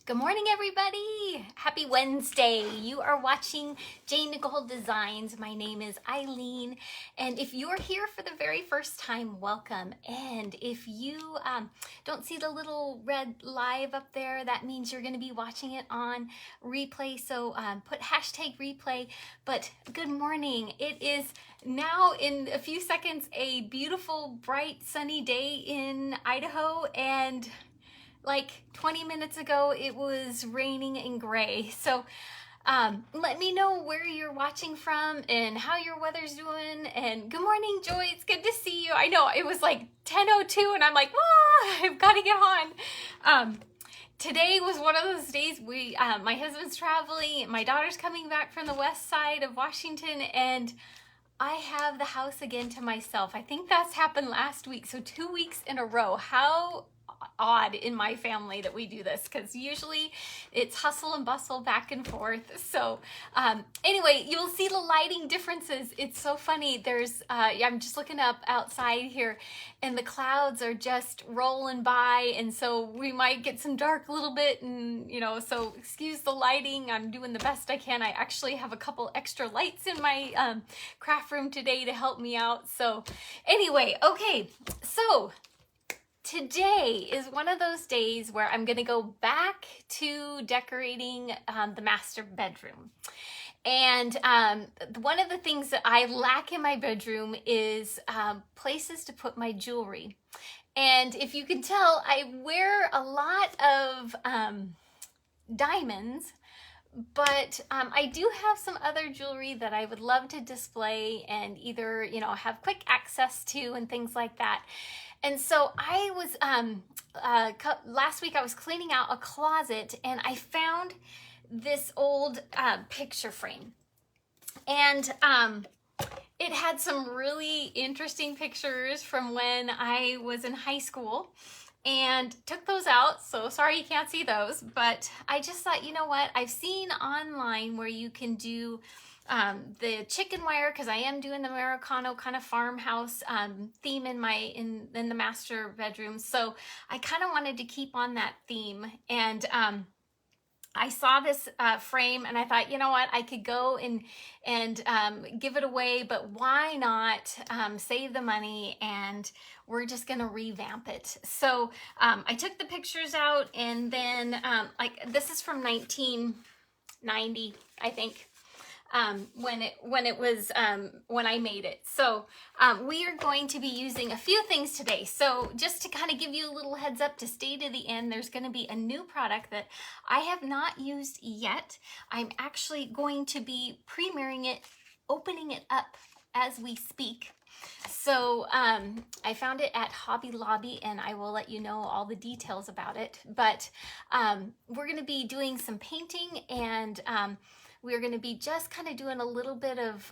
Good morning, everybody. Happy Wednesday. You are watching Jane Nicole Designs. My name is Eileen, and if you're here for the very first time, welcome. And if you don't see the little red live up there, that means you're going to be watching it on replay. So put hashtag replay. But good morning. It is now in a few seconds a beautiful, bright, sunny day in Idaho, and like 20 minutes ago, it was raining and gray. So let me know where you're watching from and how your weather's doing. And good morning, Joy. It's good to see you. I know it was like 10:02 and I'm like, I've got to get on. Today was one of those days my husband's traveling, my daughter's coming back from the west side of Washington, and I have the house again to myself. I think that's happened last week. So 2 weeks in a row. How odd in my family that we do this, because usually it's hustle and bustle back and forth. So anyway, you'll see the lighting differences. It's so funny. There's I'm just looking up outside here and the clouds are just rolling by, and so we might get some dark a little bit, and so excuse the lighting. I'm doing the best I can. I actually have a couple extra lights in my craft room today to help me out. So anyway, okay, so today is one of those days where I'm going to go back to decorating the master bedroom. And one of the things that I lack in my bedroom is places to put my jewelry. And if you can tell, I wear a lot of diamonds, but I do have some other jewelry that I would love to display and either, have quick access to and things like that. And so I was, last week I was cleaning out a closet and I found this old picture frame. And it had some really interesting pictures from when I was in high school, and took those out. So sorry you can't see those, but I just thought, you know what? I've seen online where you can do the chicken wire, because I am doing the Americano kind of farmhouse theme in the master bedroom. So I kind of wanted to keep on that theme, and I saw this frame and I thought, you know what, I could go and give it away, but why not save the money, and we're just gonna revamp it. So I took the pictures out, and then this is from 1990, I think. When I made it. So we are going to be using a few things today. So just to kind of give you a little heads up to stay to the end, there's going to be a new product that I have not used yet. I'm actually going to be premiering it, opening it up as we speak. So I found it at Hobby Lobby, and I will let you know all the details about it. But we're going to be doing some painting, and we're going to be just kind of doing a little bit of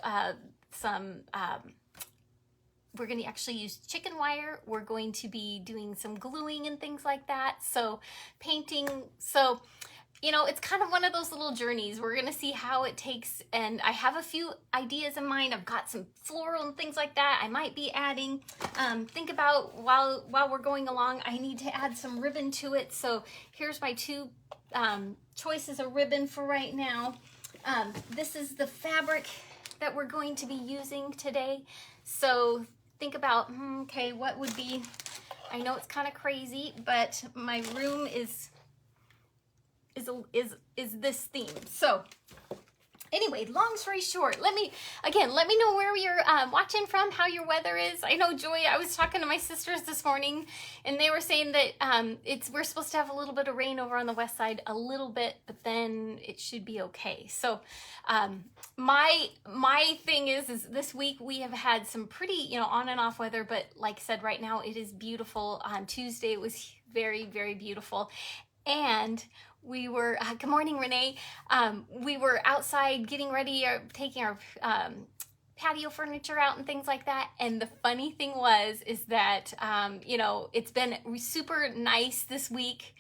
we're going to actually use chicken wire. We're going to be doing some gluing and things like that. So painting. So, it's kind of one of those little journeys. We're going to see how it takes. And I have a few ideas in mind. I've got some floral and things like that I might be adding. Think about while we're going along, I need to add some ribbon to it. So here's my two choices of ribbon for right now. This is the fabric that we're going to be using today. So think about, okay, what would be, I know it's kind of crazy, but my room is this theme. So anyway, long story short, let me know where you're watching from, how your weather is. I know, Joy, I was talking to my sisters this morning, and they were saying that we're supposed to have a little bit of rain over on the west side, a little bit, but then it should be okay. So my thing is this week we have had some pretty, on and off weather, but like I said, right now it is beautiful. On Tuesday it was very, very beautiful. And we were, good morning, Renee. We were outside getting ready, taking our patio furniture out and things like that. And the funny thing is that, it's been super nice this week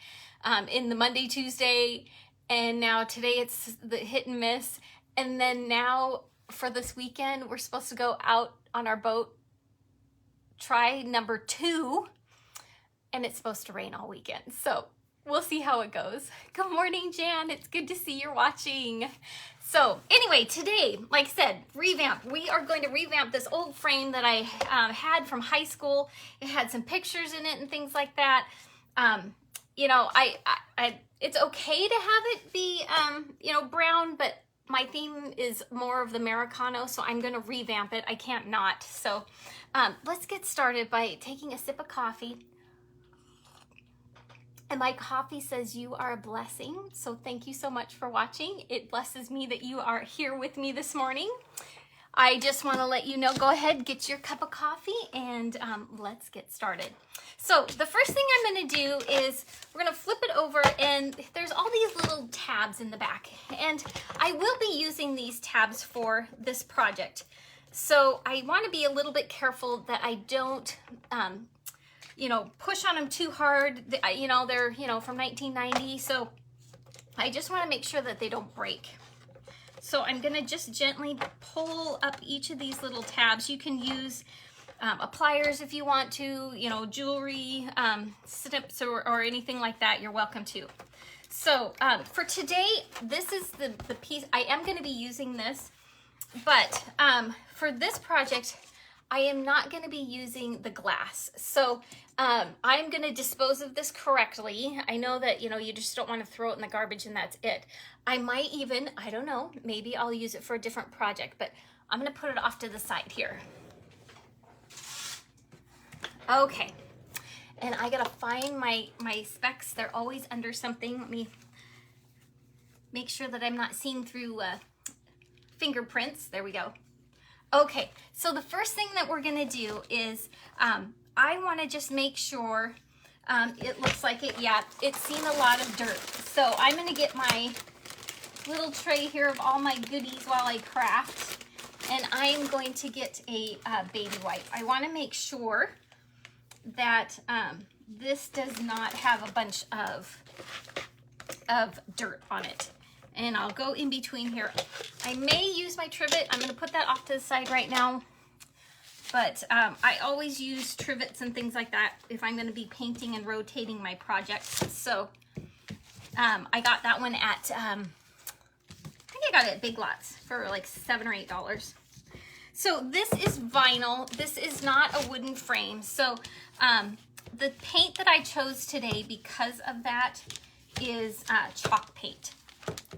in the Monday, Tuesday, and now today it's the hit and miss. And then now for this weekend, we're supposed to go out on our boat, try number 2, and it's supposed to rain all weekend. So we'll see how it goes. Good morning, Jan. It's good to see you're watching. So anyway, today, like I said, revamp. We are going to revamp this old frame that I had from high school. It had some pictures in it and things like that. You know, it's okay to have it be, you know, brown, but my theme is more of the Americano, so I'm going to revamp it. I can't not. So let's get started by taking a sip of coffee. And my coffee says you are a blessing. So thank you so much for watching. It blesses me that you are here with me this morning. I just want to let you know, go ahead, get your cup of coffee, and let's get started. So the first thing I'm going to do is we're going to flip it over, and there's all these little tabs in the back. And I will be using these tabs for this project. So I want to be a little bit careful that I don't you know, push on them too hard. You know, they're, you know, from 1990. So I just want to make sure that they don't break. So I'm going to just gently pull up each of these little tabs. You can use pliers if you want to, you know, jewelry, snips or anything like that. You're welcome to. So for today, this is the piece. I am going to be using this, but for this project, I am not going to be using the glass. So I'm going to dispose of this correctly. I know that, you know, you just don't want to throw it in the garbage and that's it. I might even, I don't know, maybe I'll use it for a different project, but I'm going to put it off to the side here. Okay. And I got to find my specs. They're always under something. Let me make sure that I'm not seeing through fingerprints. There we go. Okay, so the first thing that we're gonna do is I wanna just make sure it looks like it, yeah, it's seen a lot of dirt. So I'm gonna get my little tray here of all my goodies while I craft, and I'm going to get a baby wipe. I wanna make sure that this does not have a bunch of dirt on it. And I'll go in between here. I may use my trivet. I'm going to put that off to the side right now. But I always use trivets and things like that if I'm going to be painting and rotating my projects. So I got that one at, I think I got it at Big Lots for like $7 or $8. So this is vinyl. This is not a wooden frame. So the paint that I chose today because of that is chalk paint.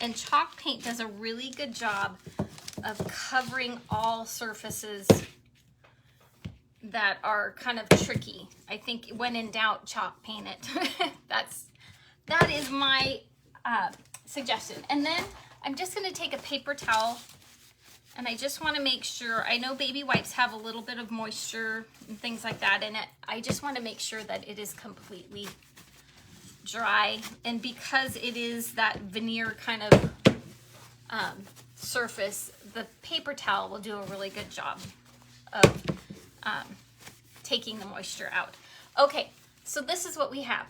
And chalk paint does a really good job of covering all surfaces that are kind of tricky. I think when in doubt, chalk paint it. That is my suggestion. And then I'm just going to take a paper towel, and I just want to make sure, I know baby wipes have a little bit of moisture and things like that in it. I just want to make sure that it is completely dry, and because it is that veneer kind of surface, the paper towel will do a really good job of taking the moisture out. Okay, so this is what we have.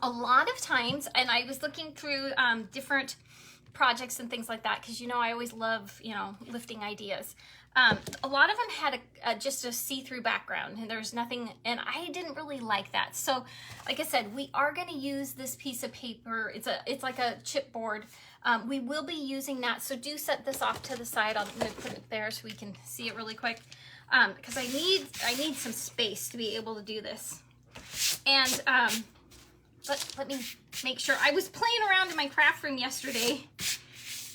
A lot of times, and I was looking through different projects and things like that, because you know I always love, you know, lifting ideas. A lot of them had just a see-through background, and there's nothing, and I didn't really like that. So like I said, we are going to use this piece of paper. It's like a chipboard. We will be using that, so do set this off to the side. I'm going to put it there so we can see it really quick, because I need some space to be able to do this. And let me make sure. I was playing around in my craft room yesterday,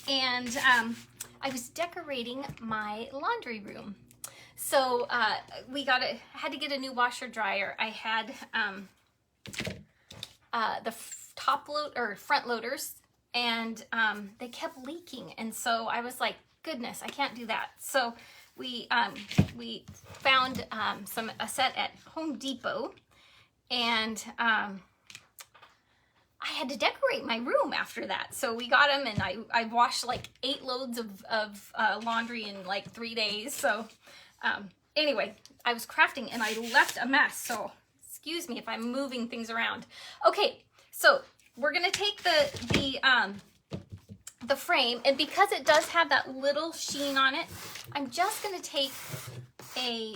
and I was decorating my laundry room. So we had to get a new washer dryer. I had the front loaders, and they kept leaking, and so I was like, goodness, I can't do that. So we found a set at Home Depot, and I had to decorate my room after that. So we got them, and I washed like 8 loads of laundry in like 3 days. So anyway, I was crafting and I left a mess. So excuse me if I'm moving things around. Okay, so we're gonna take the frame, and because it does have that little sheen on it, I'm just gonna take a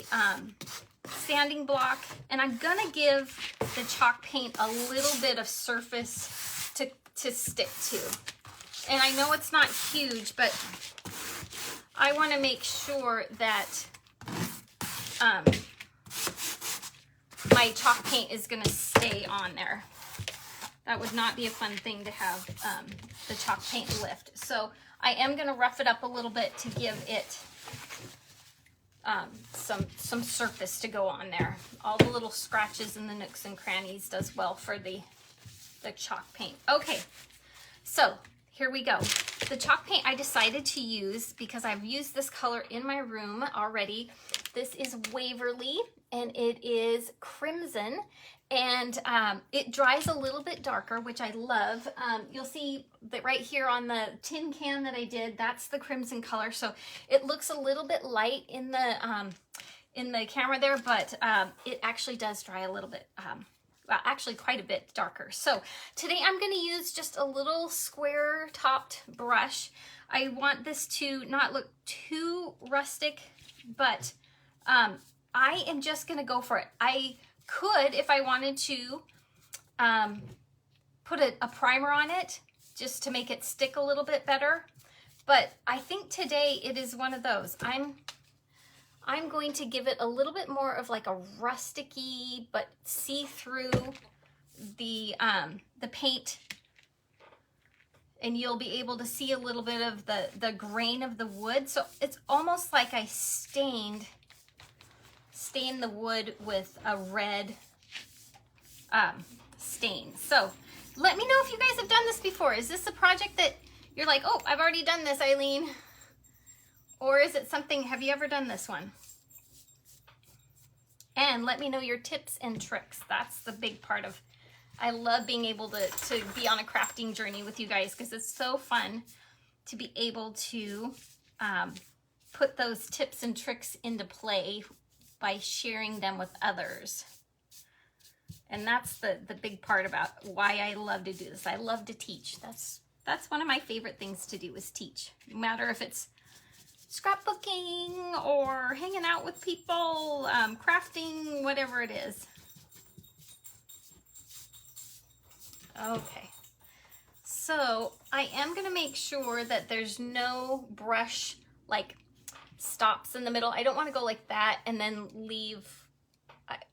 sanding block, and I'm gonna give the chalk paint a little bit of surface to stick to. And I know it's not huge, but I want to make sure that my chalk paint is going to stay on there. That would not be a fun thing to have the chalk paint lift. So I am going to rough it up a little bit to give it some surface to go on there. All the little scratches and the nooks and crannies does well for the chalk paint. Okay, so here we go. The chalk paint I decided to use because I've used this color in my room already. This is Waverly, and it is crimson, and it dries a little bit darker, which I love. You'll see that right here on the tin can that I did, that's the crimson color. So it looks a little bit light in the camera there, but it actually does dry a little bit, well, actually quite a bit darker. So today I'm going to use just a little square topped brush. I want this to not look too rustic, but I am just going to go for it. I could, if I wanted to, put a primer on it just to make it stick a little bit better. But I think today it is one of those. I'm going to give it a little bit more of like a rusticy, but see through the paint, and you'll be able to see a little bit of the grain of the wood. So it's almost like I stained the wood with a red stain. So let me know if you guys have done this before. Is this a project that you're like, oh, I've already done this, Eileen? Or is it something, have you ever done this one? And let me know your tips and tricks. That's the big part of, I love being able to be on a crafting journey with you guys, because it's so fun to be able to put those tips and tricks into play by sharing them with others. And that's the big part about why I love to do this. I love to teach. That's one of my favorite things to do, is teach. No matter if it's scrapbooking or hanging out with people, crafting, whatever it is. Okay, so I am going to make sure that there's no brush like stops in the middle. I don't want to go like that and then leave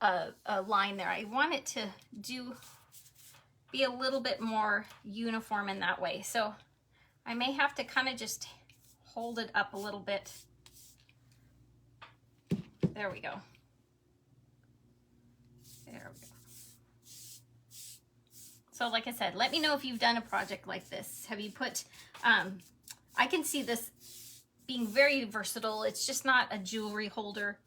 a line there. I want it to be a little bit more uniform in that way. So I may have to kind of just hold it up a little bit. There we go. There we go. So like I said, let me know if you've done a project like this. Have you put, I can see this being very versatile. It's just not a jewelry holder.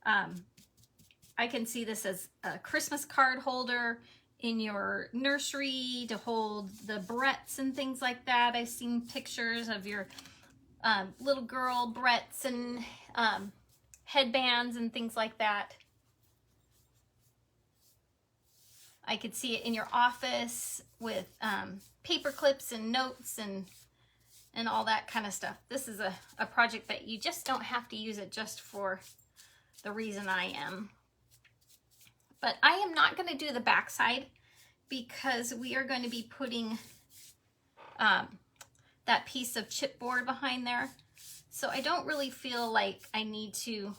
I can see this as a Christmas card holder in your nursery to hold the barrettes and things like that. I've seen pictures of your little girl barrettes and headbands and things like that. I could see it in your office with paper clips and notes and all that kind of stuff. This is a project that you just don't have to use it just for the reason I am. But I am not going to do the backside because we are going to be putting that piece of chipboard behind there. So I don't really feel like I need to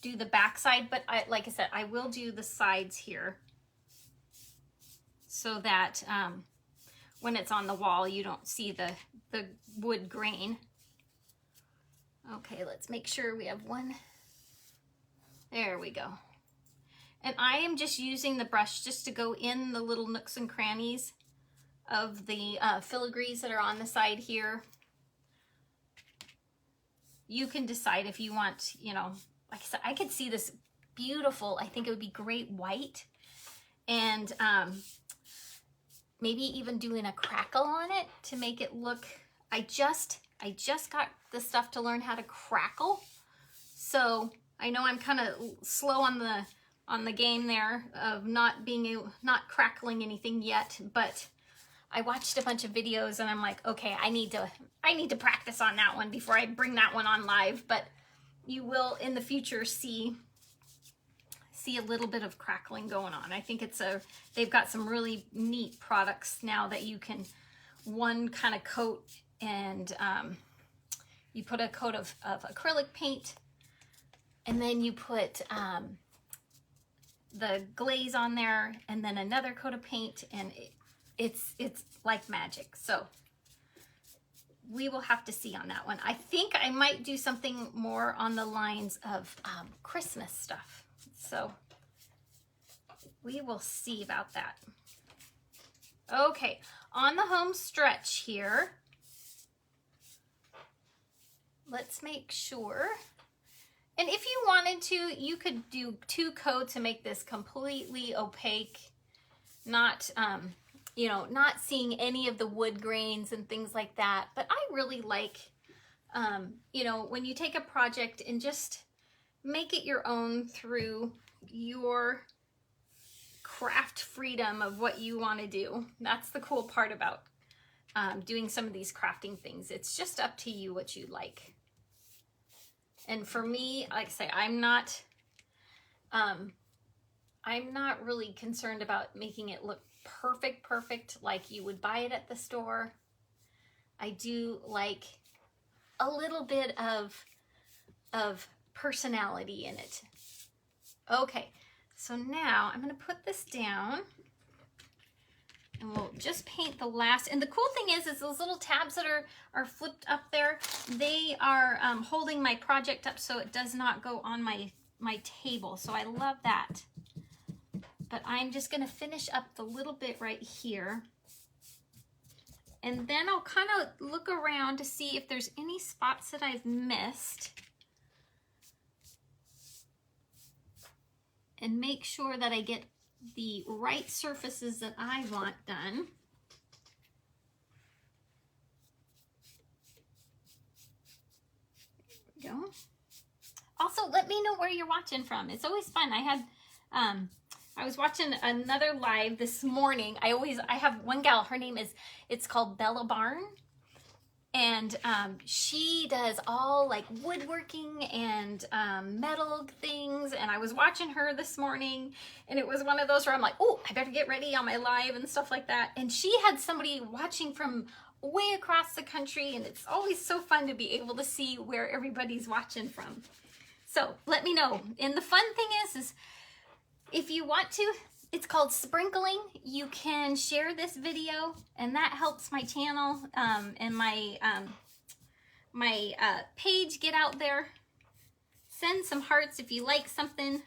do the backside, but like I said, I will do the sides here so that when it's on the wall, you don't see the wood grain. Okay, let's make sure we have one. There we go. And I am just using the brush just to go in the little nooks and crannies of the filigrees that are on the side here. You can decide if you want, you know, like I said, I could see this beautiful, I think it would be great white, and maybe even doing a crackle on it to make it look, I just got the stuff to learn how to crackle. So I know I'm kind of slow on the game there of not crackling anything yet, but I watched a bunch of videos and I'm like, okay, I need to practice on that one before I bring that one on live. But you will in the future see see a little bit of crackling going on. I think they've got some really neat products now that you can one kind of coat, and you put a coat of acrylic paint, and then you put the glaze on there, and then another coat of paint, and it's like magic. So we will have to see on that one. I think I might do something more on the lines of Christmas stuff. So we will see about that. Okay, on the home stretch here, let's make sure. And if you wanted to, you could do 2 coats and make this completely opaque, not, you know, not seeing any of the wood grains and things like that. But I really like, you know, when you take a project and just make it your own through your craft freedom of what you want to do. That's the cool part about doing some of these crafting things. It's just up to you what you like. And for me, like I say, I'm not really concerned about making it look perfect like you would buy it at the store. I do like a little bit of personality in it. Okay, so now I'm going to put this down, and we'll just paint the last. And the cool thing is those little tabs that are flipped up there, they are holding my project up so it does not go on my table. So I love that. But I'm just going to finish up the little bit right here. And then I'll kind of look around to see if there's any spots that I've missed. And make sure that I get the right surfaces that I want done. There we go. Also, let me know where you're watching from. It's always fun. I was watching another live this morning. I have one gal, her name it's called Bella Barn. And she does all like woodworking and metal things. And I was watching her this morning, and it was one of those where I'm like, oh, I better get ready on my live and stuff like that. And she had somebody watching from way across the country, and it's always so fun to be able to see where everybody's watching from. So let me know. And the fun thing is if you want to, it's called sprinkling. You can share this video, and that helps my channel and my page get out there. Send some hearts if you like something.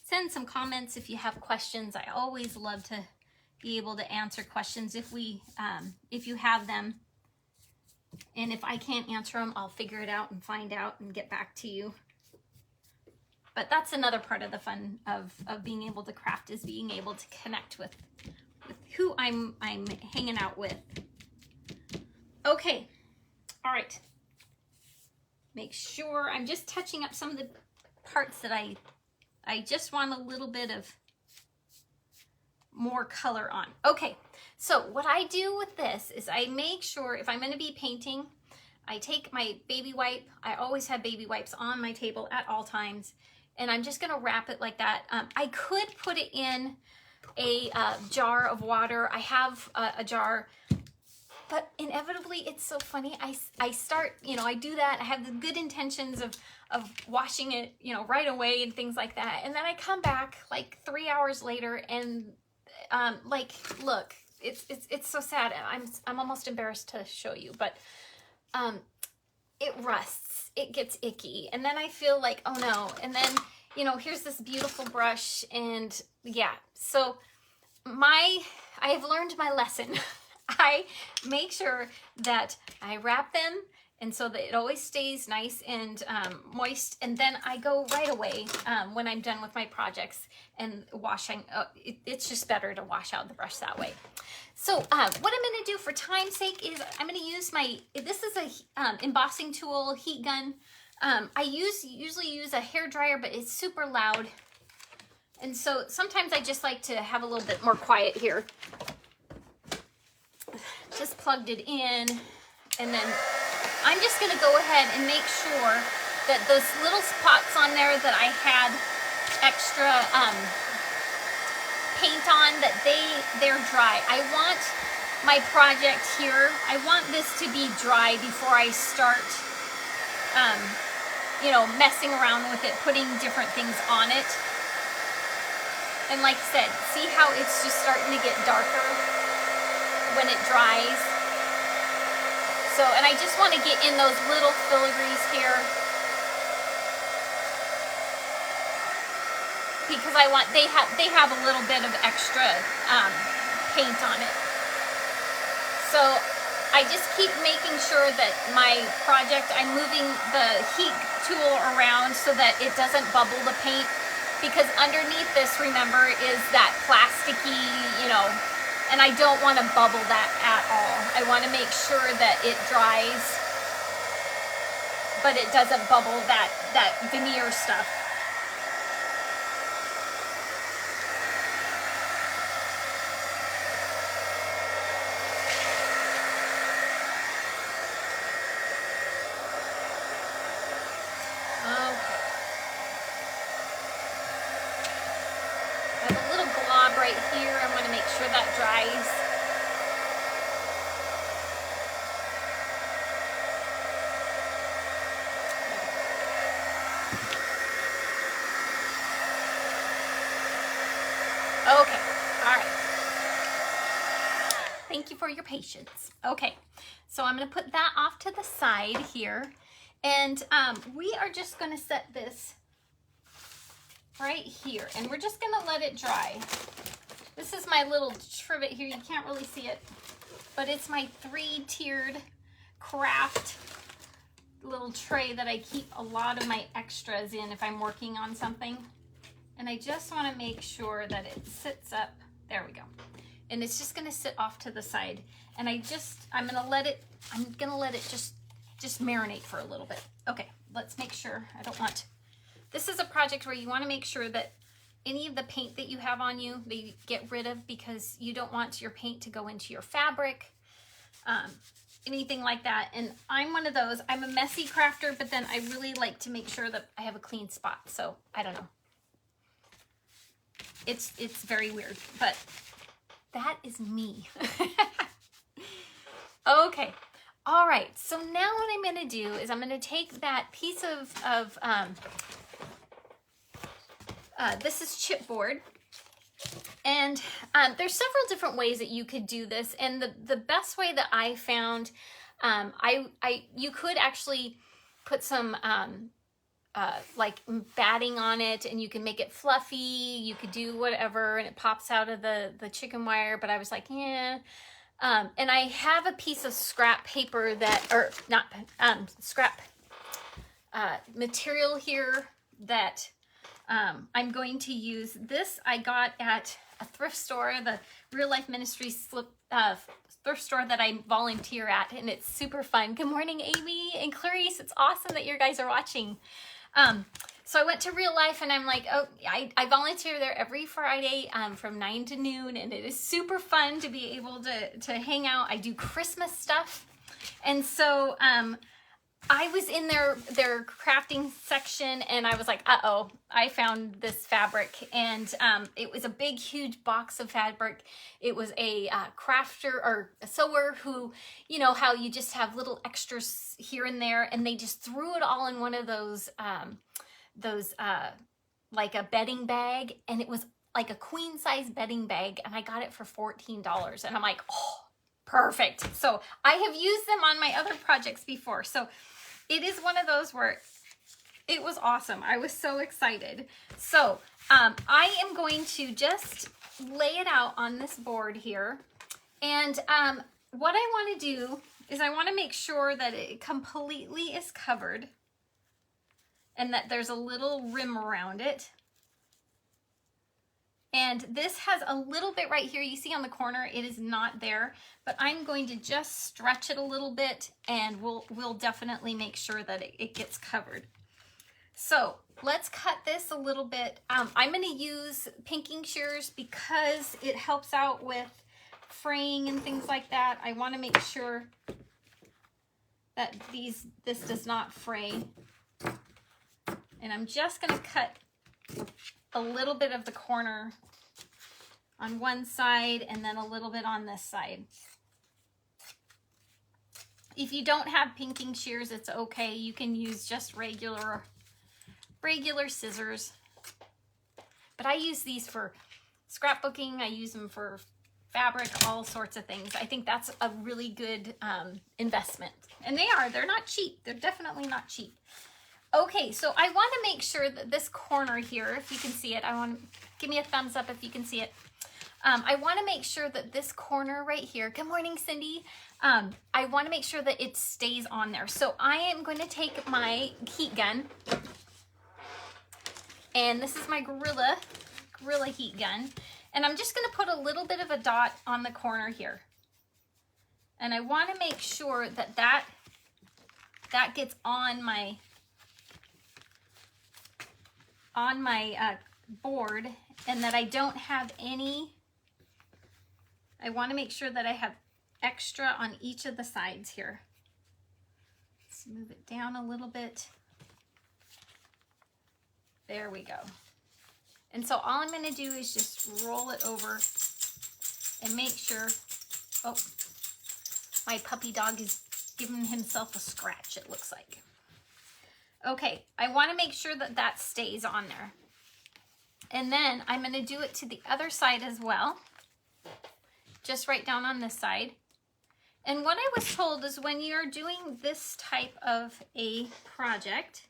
Send some comments if you have questions. I always love to be able to answer questions if you have them. And if I can't answer them, I'll figure it out and find out and get back to you. But that's another part of the fun of being able to craft, is being able to connect with who I'm hanging out with. Okay, all right. Make sure I'm just touching up some of the parts that I just want a little bit of more color on. Okay, so what I do with this is I make sure if I'm going to be painting, I take my baby wipe. I always have baby wipes on my table at all times. And I'm just going to wrap it like that. I could put it in a jar of water. I have a jar, but inevitably it's so funny. I start, you know, I do that. I have the good intentions of washing it, you know, right away and things like that. And then I come back like 3 hours later and like, look, it's so sad. I'm almost embarrassed to show you, but it rusts. It gets icky, and then I feel like, oh no. And then, you know, here's this beautiful brush, and yeah, so I have learned my lesson. I make sure that I wrap them, and so that it always stays nice and moist, and then I go right away when I'm done with my projects and washing. It's just better to wash out the brush that way. So what I'm going to do for time's sake is I'm going to use this is a embossing tool, heat gun. I usually use a hair dryer, but it's super loud. And so sometimes I just like to have a little bit more quiet here. Just plugged it in, and then I'm just going to go ahead and make sure that those little spots on there that I had extra paint on that they're dry. I want my project here, I want this to be dry before I start, you know, messing around with it, putting different things on it. And like I said, see how it's just starting to get darker when it dries. So, and I just want to get in those little filigrees here, because I want, they have a little bit of extra paint on it. So I just keep making sure that my project, I'm moving the heat tool around so that it doesn't bubble the paint, because underneath this, remember, is that plasticky, you know, and I don't want to bubble that at all. I want to make sure that it dries, but it doesn't bubble that veneer stuff. Right here, I'm going to make sure that dries. Okay, all right. Thank you for your patience. Okay, so I'm going to put that off to the side here, and we are just going to set this right here, and we're just going to let it dry. This is my little trivet here. You can't really see it, but it's my 3-tiered craft little tray that I keep a lot of my extras in if I'm working on something. And I just want to make sure that it sits up. There we go. And it's just going to sit off to the side. And I'm going to let it just marinate for a little bit. Okay, let's make sure. This is a project where you want to make sure that any of the paint that you have on you, they get rid of, because you don't want your paint to go into your fabric, anything like that. And I'm one of those, I'm a messy crafter, but then I really like to make sure that I have a clean spot. So I don't know. It's very weird, but that is me. Okay. All right. So now what I'm going to do is I'm going to take that piece of this is chipboard, and there's several different ways that you could do this, and the best way that I found, you could actually put some like batting on it, and you can make it fluffy. You could do whatever, and it pops out of the chicken wire. But I was like, yeah. And I have a piece of scrap paper scrap material here that I'm going to use. This I got at a thrift store, the Real Life Ministries thrift store that I volunteer at, and it's super fun. Good morning, Amy and Clarice. It's awesome that you guys are watching. So I went to Real Life, and I'm like, oh, I volunteer there every Friday from 9 to noon, and it is super fun to be able to hang out. I do Christmas stuff, and so I was in their crafting section, and I was like, uh-oh, I found this fabric. And it was a big, huge box of fabric. It was a crafter or a sewer who, you know, how you just have little extras here and there, and they just threw it all in one of those like a bedding bag, and it was like a queen size bedding bag, and I got it for $14. And I'm like, oh, perfect. So I have used them on my other projects before. So it is one of those where it was awesome. I was so excited. So I am going to just lay it out on this board here. And what I want to do is I want to make sure that it completely is covered and that there's a little rim around it. And this has a little bit right here. You see on the corner, it is not there, but I'm going to just stretch it a little bit, and we'll definitely make sure that it gets covered. So let's cut this a little bit. I'm going to use pinking shears because it helps out with fraying and things like that. I want to make sure that this does not fray. And I'm just going to cut a little bit of the corner on one side and then a little bit on this side. If you don't have pinking shears, it's okay. You can use just regular scissors. But I use these for scrapbooking. I use them for fabric, all sorts of things. I think that's a really good investment. And they're not cheap. They're definitely not cheap. Okay, so I want to make sure that this corner here, if you can see it, give me a thumbs up if you can see it. I want to make sure that this corner right here, good morning, Cindy. I want to make sure that it stays on there. So I am going to take my heat gun, and this is my Gorilla heat gun, and I'm just going to put a little bit of a dot on the corner here. And I want to make sure that that gets on my board, and that I don't have any. I want to make sure that I have extra on each of the sides here. Let's move it down a little bit. There we go. And so all I'm going to do is just roll it over and make sure, oh, my puppy dog is giving himself a scratch, it looks like. Okay, I want to make sure that that stays on there. And then I'm going to do it to the other side as well. Just right down on this side. And what I was told is when you're doing this type of a project,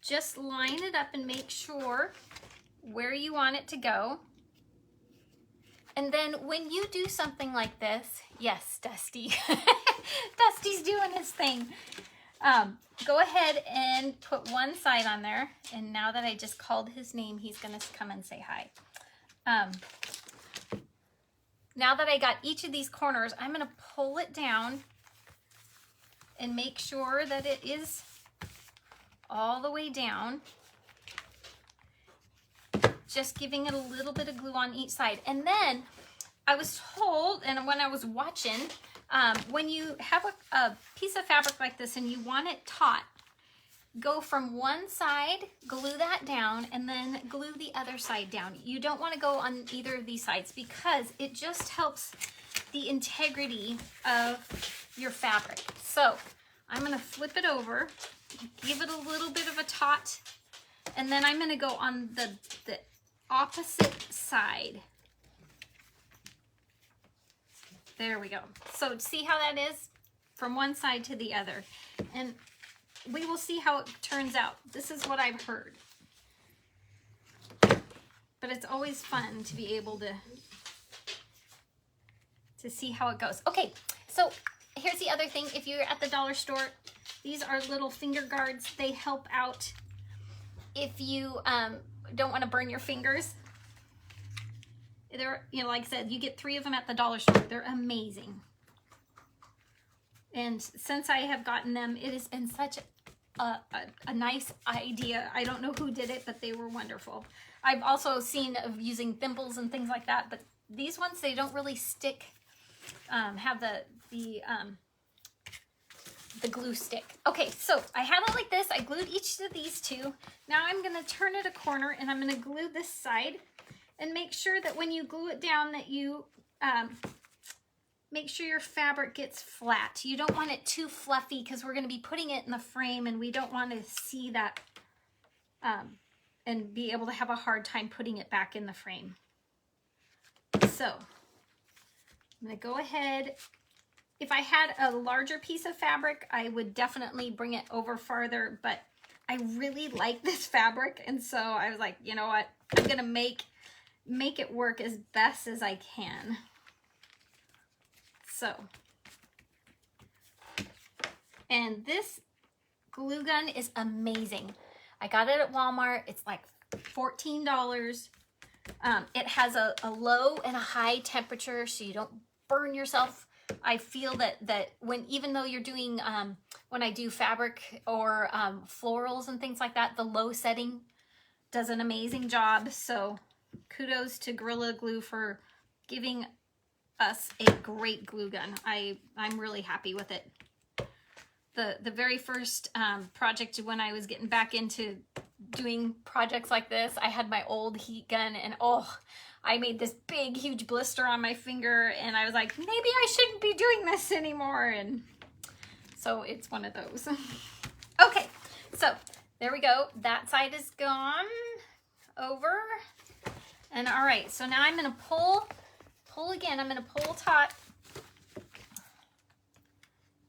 just line it up and make sure where you want it to go. And then when you do something like this, yes, Dusty, Dusty's doing his thing. Go ahead and put one side on there. And now that I just called his name, he's gonna come and say hi. Now that I got each of these corners, I'm gonna pull it down and make sure that it is all the way down. Just giving it a little bit of glue on each side. And then I was told, and when I was watching, when you have a piece of fabric like this and you want it taut, go from one side, glue that down, and then glue the other side down. You don't want to go on either of these sides because it just helps the integrity of your fabric. So I'm going to flip it over, give it a little bit of a taut, and then I'm going to go on the opposite side. There we go. So see how that is from one side to the other. And we will see how it turns out. This is what I've heard. But it's always fun to be able to see how it goes. Okay, so here's the other thing. If you're at the dollar store, these are little finger guards. They help out if you don't want to burn your fingers. They're, like I said, you get 3 of them at the dollar store. They're amazing. And since I have gotten them, it has been such a nice idea. I don't know who did it, but they were wonderful. I've also seen of using thimbles and things like that, but these ones, they don't really stick, have the glue stick. Okay, so I had it like this. I glued each of these 2. Now I'm going to turn it a corner and I'm going to glue this side, and make sure that when you glue it down that you make sure your fabric gets flat. You don't want it too fluffy because we're going to be putting it in the frame and we don't want to see that and be able to have a hard time putting it back in the frame. So I'm going to go ahead. If I had a larger piece of fabric, I would definitely bring it over farther, but I really like this fabric, and so I was like, you know what, I'm going to make it work as best as I can. So, and this glue gun is amazing. I got it at Walmart. It's like $14. It has a low and a high temperature so you don't burn yourself. I feel that even though you're doing, when I do fabric or florals and things like that, the low setting does an amazing job. So kudos to Gorilla Glue for giving us a great glue gun. I'm really happy with it. The very first project when I was getting back into doing projects like this. I had my old heat gun and oh, I made this big, huge blister on my finger and I was like, maybe I shouldn't be doing this anymore. And so it's one of those. Okay, so there we go. That side is gone over. And all right, so now I'm gonna pull again. I'm gonna pull taut.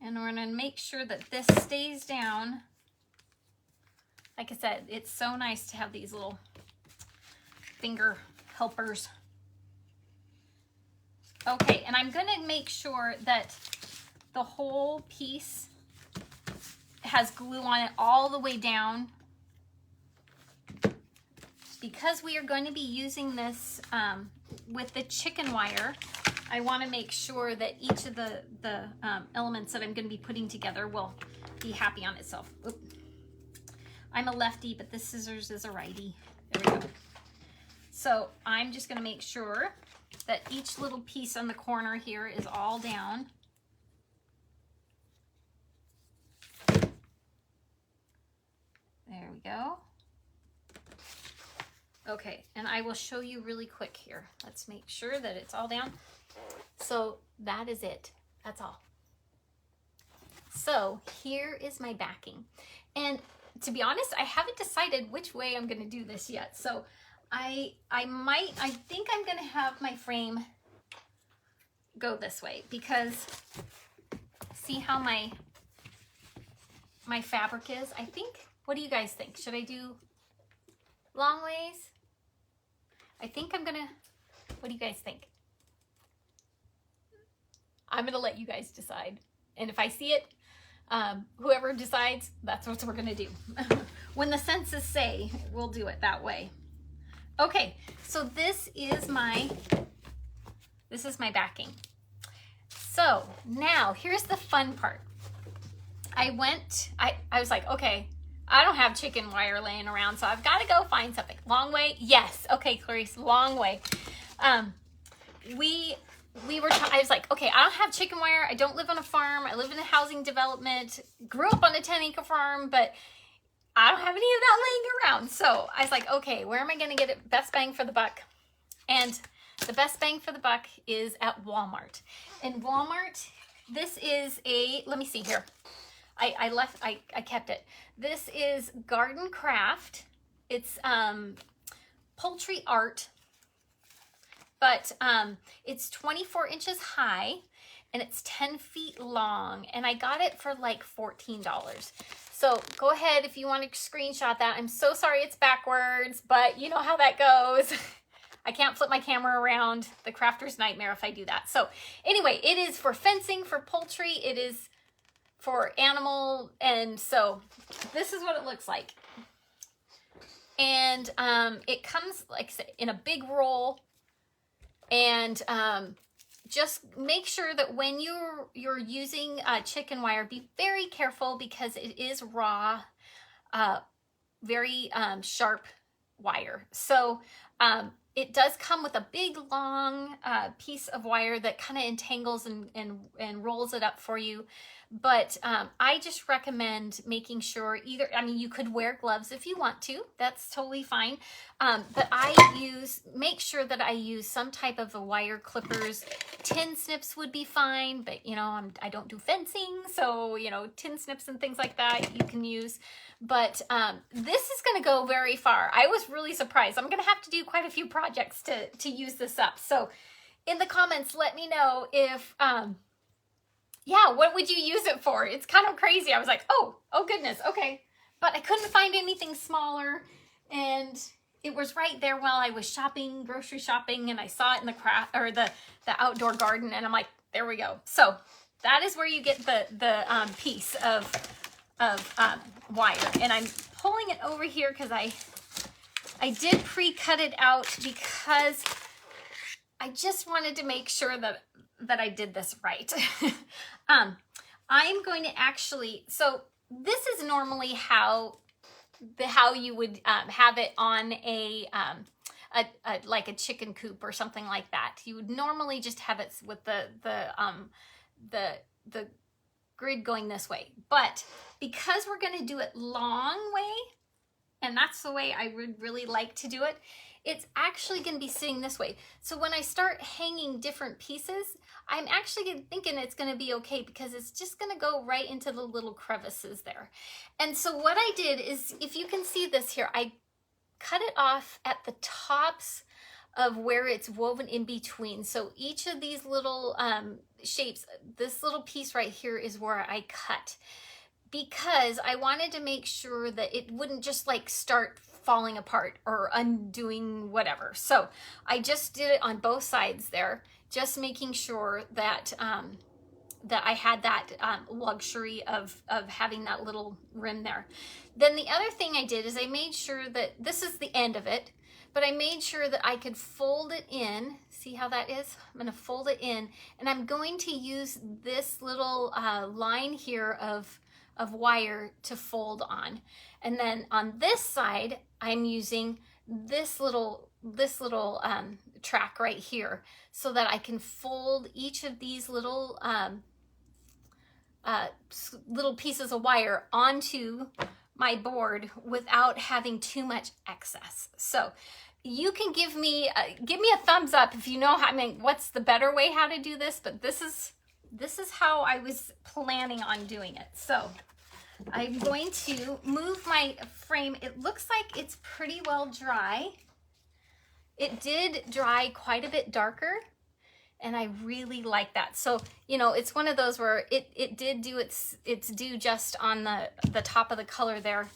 And we're gonna make sure that this stays down. Like I said, it's so nice to have these little finger helpers. Okay, and I'm gonna make sure that the whole piece has glue on it all the way down. Because we are going to be using this with the chicken wire, I want to make sure that each of the elements that I'm going to be putting together will be happy on itself. Oop. I'm a lefty, but this scissors is a righty. There we go. So I'm just going to make sure that each little piece on the corner here is all down. There we go. Okay, and I will show you really quick here. Let's make sure that it's all down. So that is it. That's all. So here is my backing. And to be honest, I haven't decided which way I'm going to do this yet. So I think I'm going to have my frame go this way because see how my fabric is? I think, what do you guys think? Should I do long ways? I think I'm gonna, what do you guys think? I'm gonna let you guys decide. And if I see it, whoever decides, that's what we're gonna do. When the census say, we'll do it that way. Okay, so this is my backing. So now here's the fun part. I was like, okay, I don't have chicken wire laying around, so I've got to go find something. Long way? Yes. Okay, Clarice, long way. I was like, okay, I don't have chicken wire. I don't live on a farm. I live in a housing development. Grew up on a 10-acre farm, but I don't have any of that laying around. So I was like, okay, where am I going to get it? Best bang for the buck? And the best bang for the buck is at Walmart. In Walmart, this is let me see here. I kept it. This is Garden Craft. It's poultry art, but it's 24 inches high and it's 10 feet long. And I got it for like $14. So go ahead if you want to screenshot that. I'm so sorry it's backwards, but you know how that goes. I can't flip my camera around. The crafter's nightmare if I do that. So anyway, it is for fencing, for poultry. It is for animal, and so this is what it looks like. And it comes, like I said, in a big roll. And just make sure that when you're using chicken wire, be very careful because it is raw, very sharp wire. So it does come with a big long piece of wire that kind of entangles and rolls it up for you. But I just recommend making sure you could wear gloves if you want to, that's totally fine. But make sure that I use some type of a wire clippers. Tin snips would be fine, but I don't do fencing, so tin snips and things like that you can use. But this is going to go very far. I was really surprised. I'm going to have to do quite a few projects to use this up. So in the comments, let me know if yeah, what would you use it for? It's kind of crazy. I was like, oh goodness, okay. But I couldn't find anything smaller, and it was right there while I was grocery shopping, and I saw it in the outdoor garden, and I'm like, there we go. So that is where you get the piece of wire, and I'm pulling it over here because I did pre-cut it out because I just wanted to make sure that I did this right. I'm going to so this is normally how you would have it on like a chicken coop or something like that. You would normally just have it with the grid going this way. But because we're going to do it long way and that's the way I would really like to do it. It's actually going to be sitting this way. So when I start hanging different pieces, I'm actually thinking it's going to be okay because it's just going to go right into the little crevices there. And so what I did is, if you can see this here, I cut it off at the tops of where it's woven in between. So each of these little shapes, this little piece right here is where I cut, because I wanted to make sure that it wouldn't just like start falling apart or undoing whatever. So I just did it on both sides there, just making sure that that I had that luxury of having that little rim there. Then the other thing I did is I made sure that this is the end of it, but I made sure that I could fold it in. See how that is? I'm going to fold it in, and I'm going to use this little line here of wire to fold on. And then on this side, I'm using this little track right here so that I can fold each of these little little pieces of wire onto my board without having too much excess. So you can give me a thumbs up if you know how, I mean, what's the better way how to do this, but this is how I was planning on doing it. So I'm going to move my frame. It looks like it's pretty well dry. It did dry quite a bit darker, and I really like that. So, you know, it's one of those where it did do its due just on the top of the color there.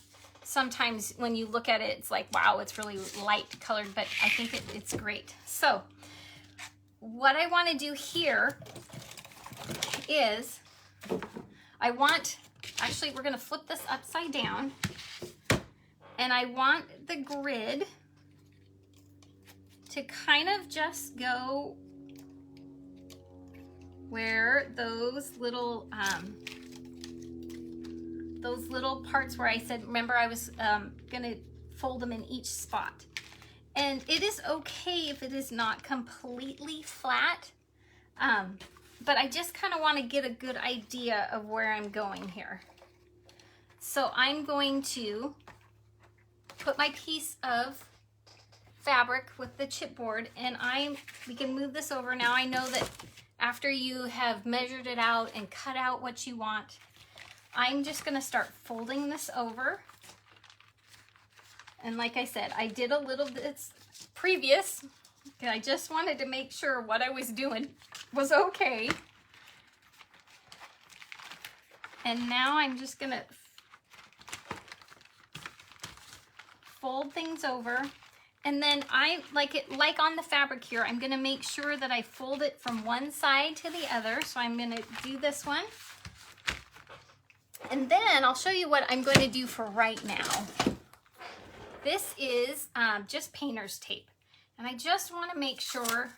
Sometimes when you look at it, it's like, wow, it's really light colored, but I think it's great. So what I want to do here is actually, we're going to flip this upside down, and I want the grid to kind of just go where those little parts where I said, remember I was going to fold them in each spot. And it is okay if it is not completely flat, but I just kind of want to get a good idea of where I'm going here. So I'm going to put my piece of fabric with the chipboard, and we can move this over. Now I know that after you have measured it out and cut out what you want, I'm just going to start folding this over. And like I said, I did a little bit previous. I just wanted to make sure what I was doing was okay. And now I'm just going to fold things over. And then like on the fabric here, I'm going to make sure that I fold it from one side to the other. So I'm going to do this one. And then I'll show you what I'm going to do for right now. This is just painter's tape. And I just want to make sure,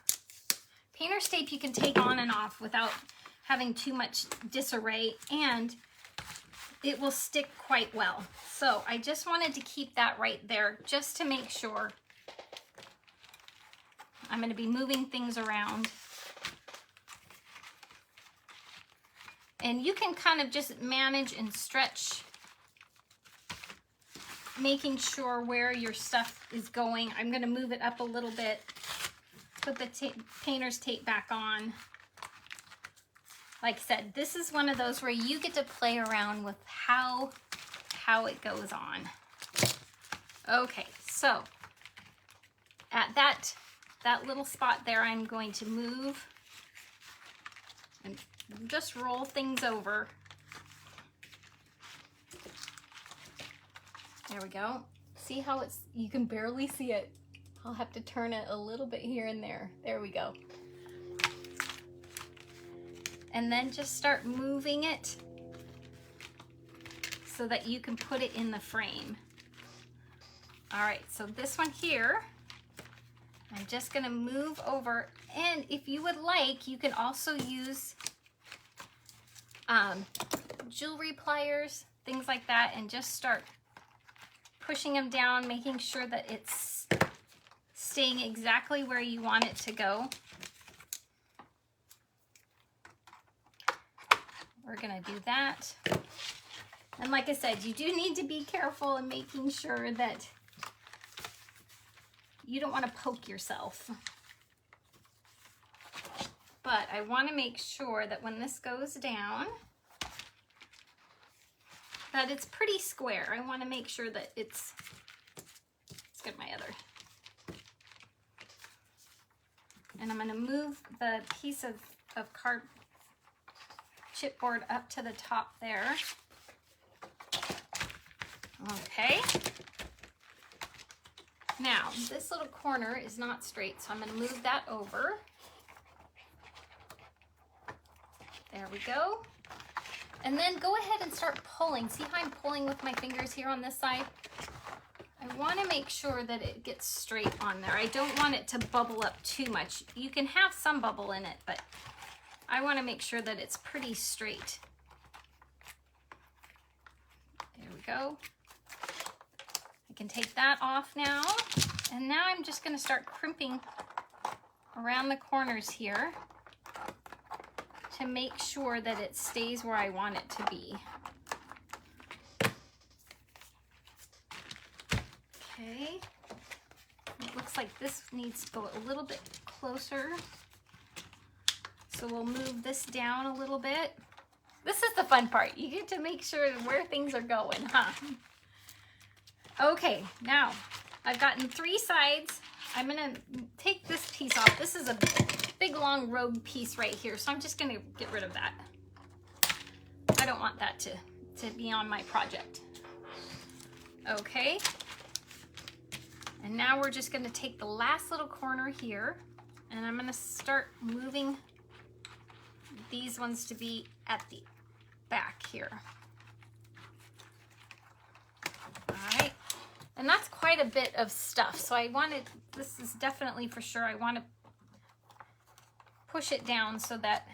painter's tape you can take on and off without having too much disarray, and it will stick quite well. So I just wanted to keep that right there just to make sure. I'm going to be moving things around. And you can kind of just manage and stretch, making sure where your stuff is going. I'm going to move it up a little bit, put the painter's tape back on. Like I said, this is one of those where you get to play around with how it goes on. Okay, so at that little spot there, I'm going to move and just roll things over. There we go. See how you can barely see it. I'll have to turn it a little bit here and there. There we go. And then just start moving it so that you can put it in the frame. All right, so this one here, I'm just gonna move over. And if you would like, you can also use jewelry pliers, things like that, and just start pushing them down, making sure that it's staying exactly where you want it to go. We're gonna do that. And like I said, you do need to be careful in making sure that you don't want to poke yourself. But I want to make sure that when this goes down, that it's pretty square. I want to make sure that let's get my other. And I'm going to move the piece of card chipboard up to the top there. Okay. Now, this little corner is not straight, so I'm going to move that over. There we go. And then go ahead and start pulling. See how I'm pulling with my fingers here on this side? I want to make sure that it gets straight on there. I don't want it to bubble up too much. You can have some bubble in it, but I want to make sure that it's pretty straight. There we go. I can take that off now. And now I'm just going to start crimping around the corners here to make sure that it stays where I want it to be. Okay. It looks like this needs to go a little bit closer. So we'll move this down a little bit. This is the fun part. You get to make sure where things are going, huh? Okay, now I've gotten 3 sides. I'm gonna take this piece off. This is a big long rogue piece right here, so I'm just gonna get rid of that. I don't want that to be on my project. Okay. And now we're just gonna take the last little corner here, and I'm gonna start moving these ones to be at the back here. All right. And that's quite a bit of stuff. So I wanted, this is definitely for sure, I want to push it down so that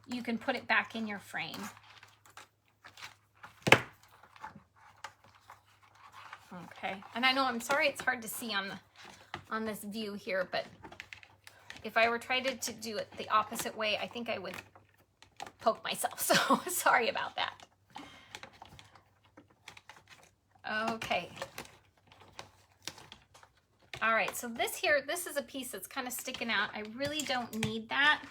you can put it back in your frame. Okay, and I know, I'm sorry it's hard to see on this view here, but if I were trying to do it the opposite way, I think I would poke myself, so sorry about that. Okay. All right, so this is a piece that's kind of sticking out. I really don't need that.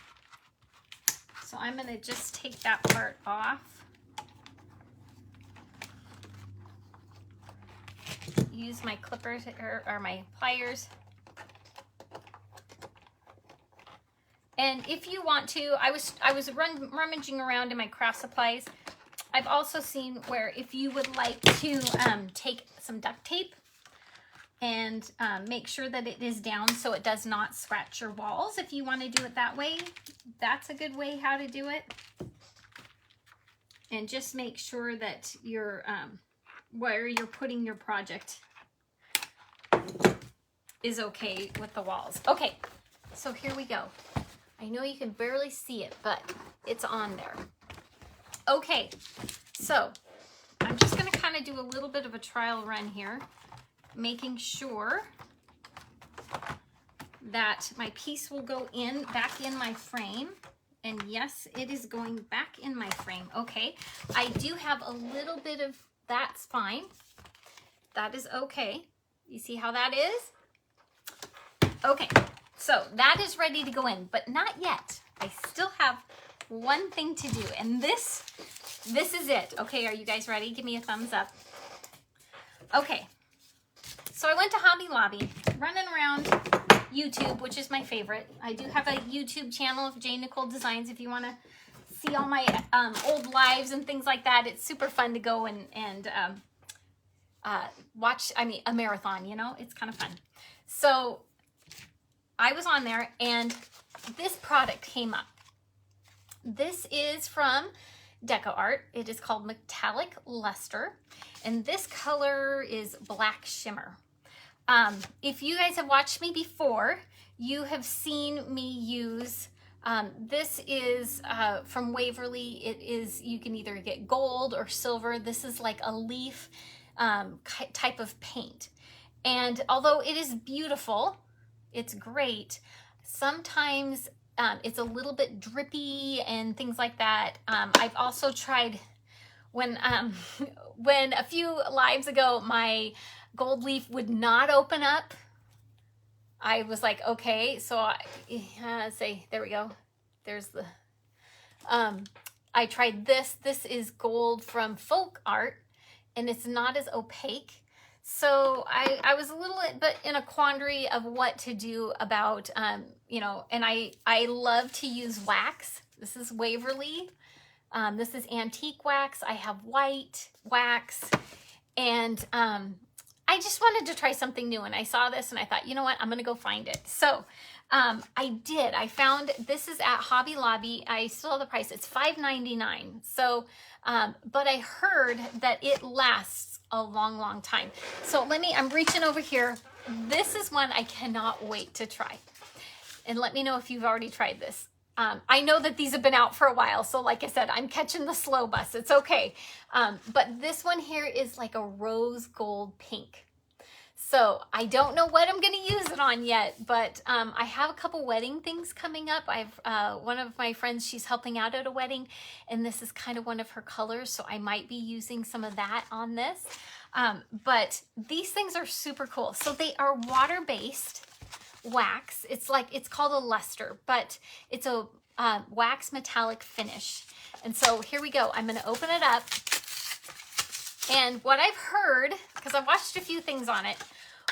So I'm gonna just take that part off. Use my clippers or my pliers. And if you want to, I was rummaging around in my craft supplies. I've also seen where if you would like to take some duct tape and make sure that it is down so it does not scratch your walls. If you want to do it that way, that's a good way how to do it. And just make sure that you're where you're putting your project is okay with the walls. Okay, so here we go. I know you can barely see it, but it's on there. Okay, so I'm just going to kind of do a little bit of a trial run here, making sure that my piece will go back in my frame. And yes, it is going back in my frame. Okay, I do have a little bit of, that's fine. That is okay. You see how that is? Okay, so that is ready to go in, but not yet. I still have one thing to do, and this is it. Okay, are you guys ready? Give me a thumbs up. Okay, so I went to Hobby Lobby, running around YouTube, which is my favorite. I do have a YouTube channel of Jane Nicole Designs if you want to see all my old lives and things like that. It's super fun to go and watch, I mean, a marathon, you know, it's kind of fun. So I was on there and this product came up. This is from Deco Art. It is called Metallic Luster, and this color is Black Shimmer. If you guys have watched me before, you have seen me use, this is from Waverly. It is, you can either get gold or silver. This is like a leaf type of paint. And although it is beautiful, it's great, sometimes it's a little bit drippy and things like that. I've also tried when a few lives ago my gold leaf would not open up, I was like, okay, so there we go. There's the, I tried this. This is gold from Folk Art, and it's not as opaque. So I was a little bit in a quandary of what to do about, you know, and I love to use wax. This is Waverly. This is antique wax. I have white wax, and I just wanted to try something new, and I saw this and I thought, you know what, I'm gonna go find it. So I did. I found, this is at Hobby Lobby. I still have the price. It's $5.99. So, but I heard that it lasts a long, long time. So I'm reaching over here. This is one I cannot wait to try. And let me know if you've already tried this. I know that these have been out for a while. So like I said, I'm catching the slow bus. It's okay. But this one here is like a rose gold pink. So I don't know what I'm going to use it on yet, but I have a couple wedding things coming up. I've one of my friends, she's helping out at a wedding, and this is kind of one of her colors, so I might be using some of that on this. But these things are super cool. So they are water-based wax. It's called a luster, but it's a wax metallic finish. And so here we go. I'm going to open it up. And what I've heard, because I've watched a few things on it,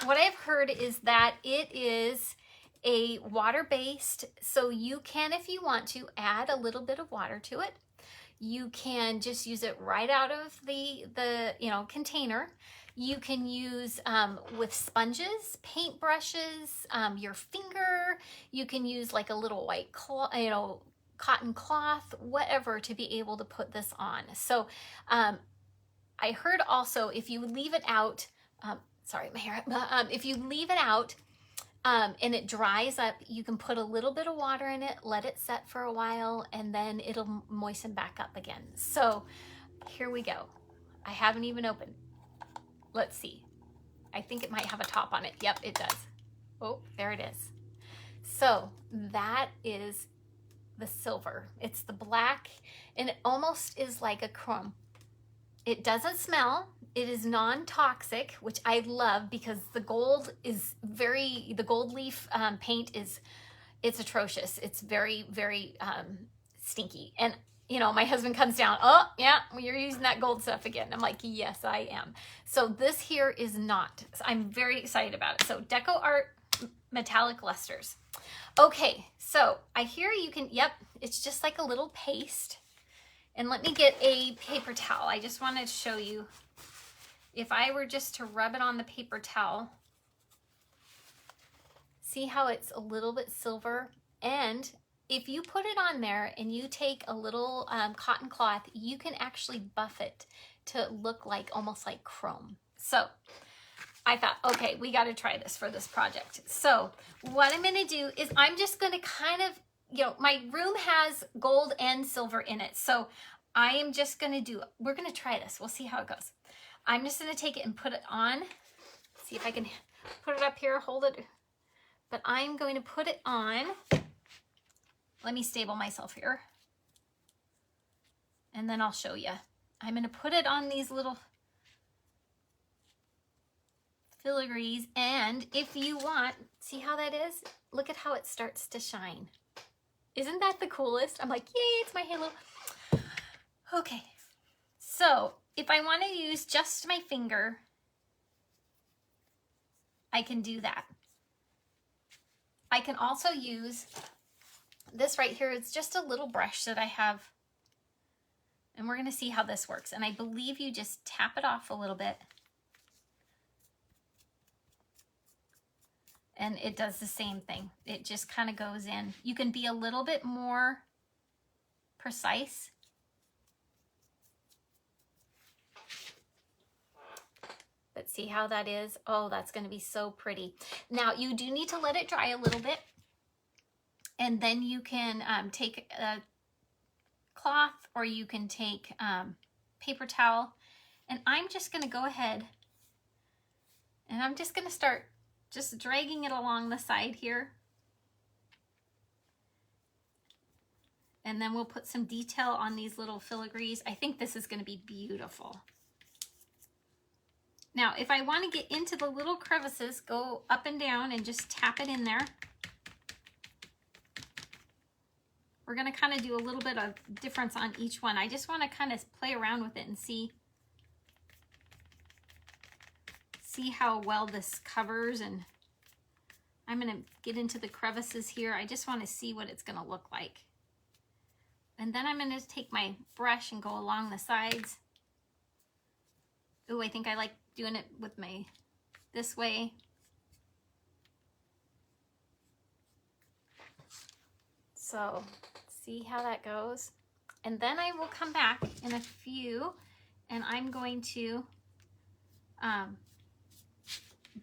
what I've heard is that it is a water-based, so you can, if you want to, add a little bit of water to it. You can just use it right out of the container. You can use with sponges, paint brushes, your finger. You can use like a little white cloth, cotton cloth, whatever, to be able to put this on. So I heard also if you leave it out, sorry, my hair, if you leave it out and it dries up, you can put a little bit of water in it, let it set for a while, and then it'll moisten back up again. So here we go. I haven't even opened. Let's see. I think it might have a top on it. Yep, it does. Oh, there it is. So that is the silver. It's the black, and it almost is like a chrome. It doesn't smell. It is non-toxic, which I love because the gold leaf paint it's atrocious. It's very, very stinky. And my husband comes down, oh yeah, you're using that gold stuff again. I'm like, yes, I am. So this here is not. So I'm very excited about it. So Deco Art metallic lusters. Okay, so I hear you can, yep, it's just like a little paste. And let me get a paper towel. I just wanted to show you, if I were just to rub it on the paper towel, see how it's a little bit silver? And if you put it on there and you take a little cotton cloth, you can actually buff it to look like almost like chrome. So I thought, okay, we got to try this for this project. So what I'm going to do is I'm just going to kind of, my room has gold and silver in it. So I am just going to we're going to try this. We'll see how it goes. I'm just going to take it and put it on. See if I can put it up here, hold it. But I'm going to put it on. Let me stable myself here. And then I'll show you. I'm going to put it on these little filigrees. And if you want, see how that is? Look at how it starts to shine. Isn't that the coolest? I'm like, yay, it's my halo. Okay, so if I want to use just my finger, I can do that. I can also use this right here. It's just a little brush that I have, and we're going to see how this works. And I believe you just tap it off a little bit, and it does the same thing. It just kind of goes in. You can be a little bit more precise. But see how that is? Oh, that's going to be so pretty. Now, you do need to let it dry a little bit. And then you can take a cloth, or you can take paper towel. And I'm just going to go ahead and I'm just going to start just dragging it along the side here. and then we'll put some detail on these little filigrees. I think this is going to be beautiful. Now, if I want to get into the little crevices, go up and down and just tap it in there. We're going to kind of do a little bit of difference on each one. I just want to kind of play around with it and see how well this covers. And I'm going to get into the crevices here. I just want to see what it's going to look like. And then I'm going to take my brush and go along the sides. Ooh, I think I like doing it with this way. So see how that goes. And then I will come back in a few and I'm going to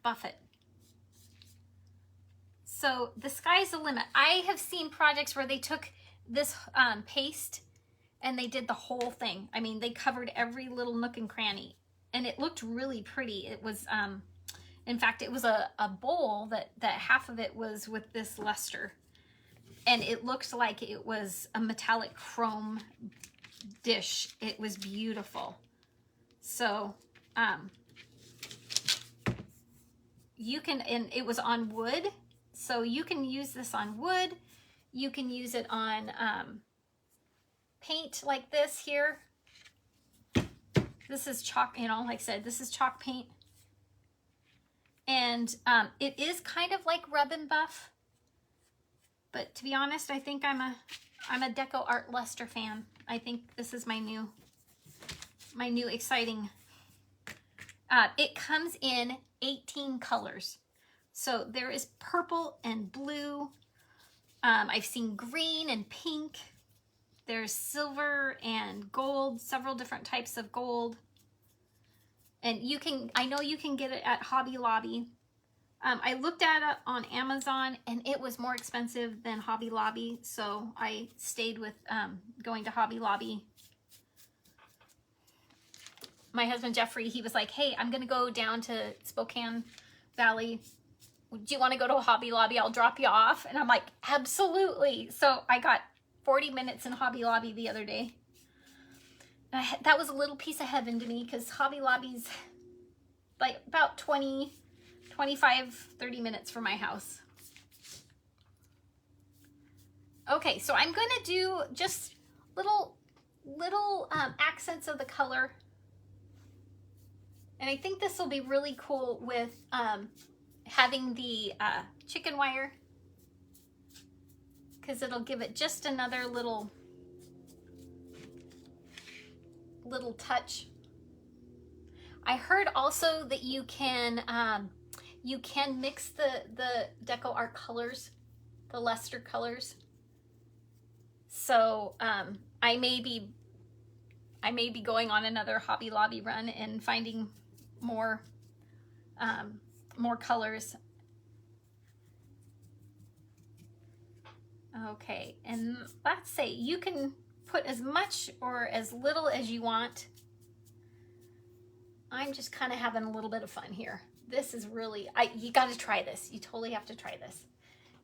buff it. So the sky's the limit. I have seen projects where they took this paste and they did the whole thing. I mean, they covered every little nook and cranny and it looked really pretty. It was, in fact, it was a bowl that half of it was with this luster. And it looked like it was a metallic chrome dish. It was beautiful. So, you can, and it was on wood. So you can use this on wood. You can use it on paint like this here. This is chalk, you know, like I said, this is chalk paint. And it is kind of like rub and buff. But to be honest, I think I'm a Deco Art Luster fan. I think this is my new exciting. It comes in 18 colors. So there is purple and blue. I've seen green and pink. There's silver and gold, several different types of gold. And I know you can get it at Hobby Lobby. I looked at it on Amazon and it was more expensive than Hobby Lobby, so I stayed with going to Hobby Lobby. My husband Jeffrey, he was like, hey, I'm gonna go down to Spokane Valley. Do you want to go to a Hobby Lobby? I'll drop you off. And I'm like, absolutely. So I got 40 minutes in Hobby Lobby the other day. That was a little piece of heaven to me because Hobby Lobby's like about 25, 30 minutes from my house. Okay, so I'm going to do just little accents of the color. And I think this will be really cool with having the chicken wire, because it'll give it just another little touch. I heard also that you can mix the Deco Art colors, the luster colors. So I may be going on another Hobby Lobby run and finding more colors. Okay, and let's say you can put as much or as little as you want. I'm just kind of having a little bit of fun here. This is really, you got to try this. You totally have to try this.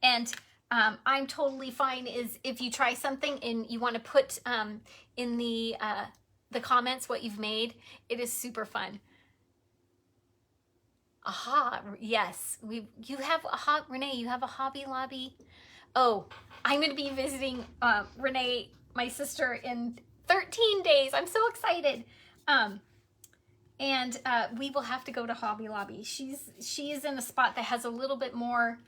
And I'm totally fine is if you try something and you want to put in the comments what you've made. It is super fun. Aha, yes. You have Renee, you have a Hobby Lobby. Oh, I'm going to be visiting Renee, my sister, in 13 days. I'm so excited. And we will have to go to Hobby Lobby. She is in a spot that has a little bit more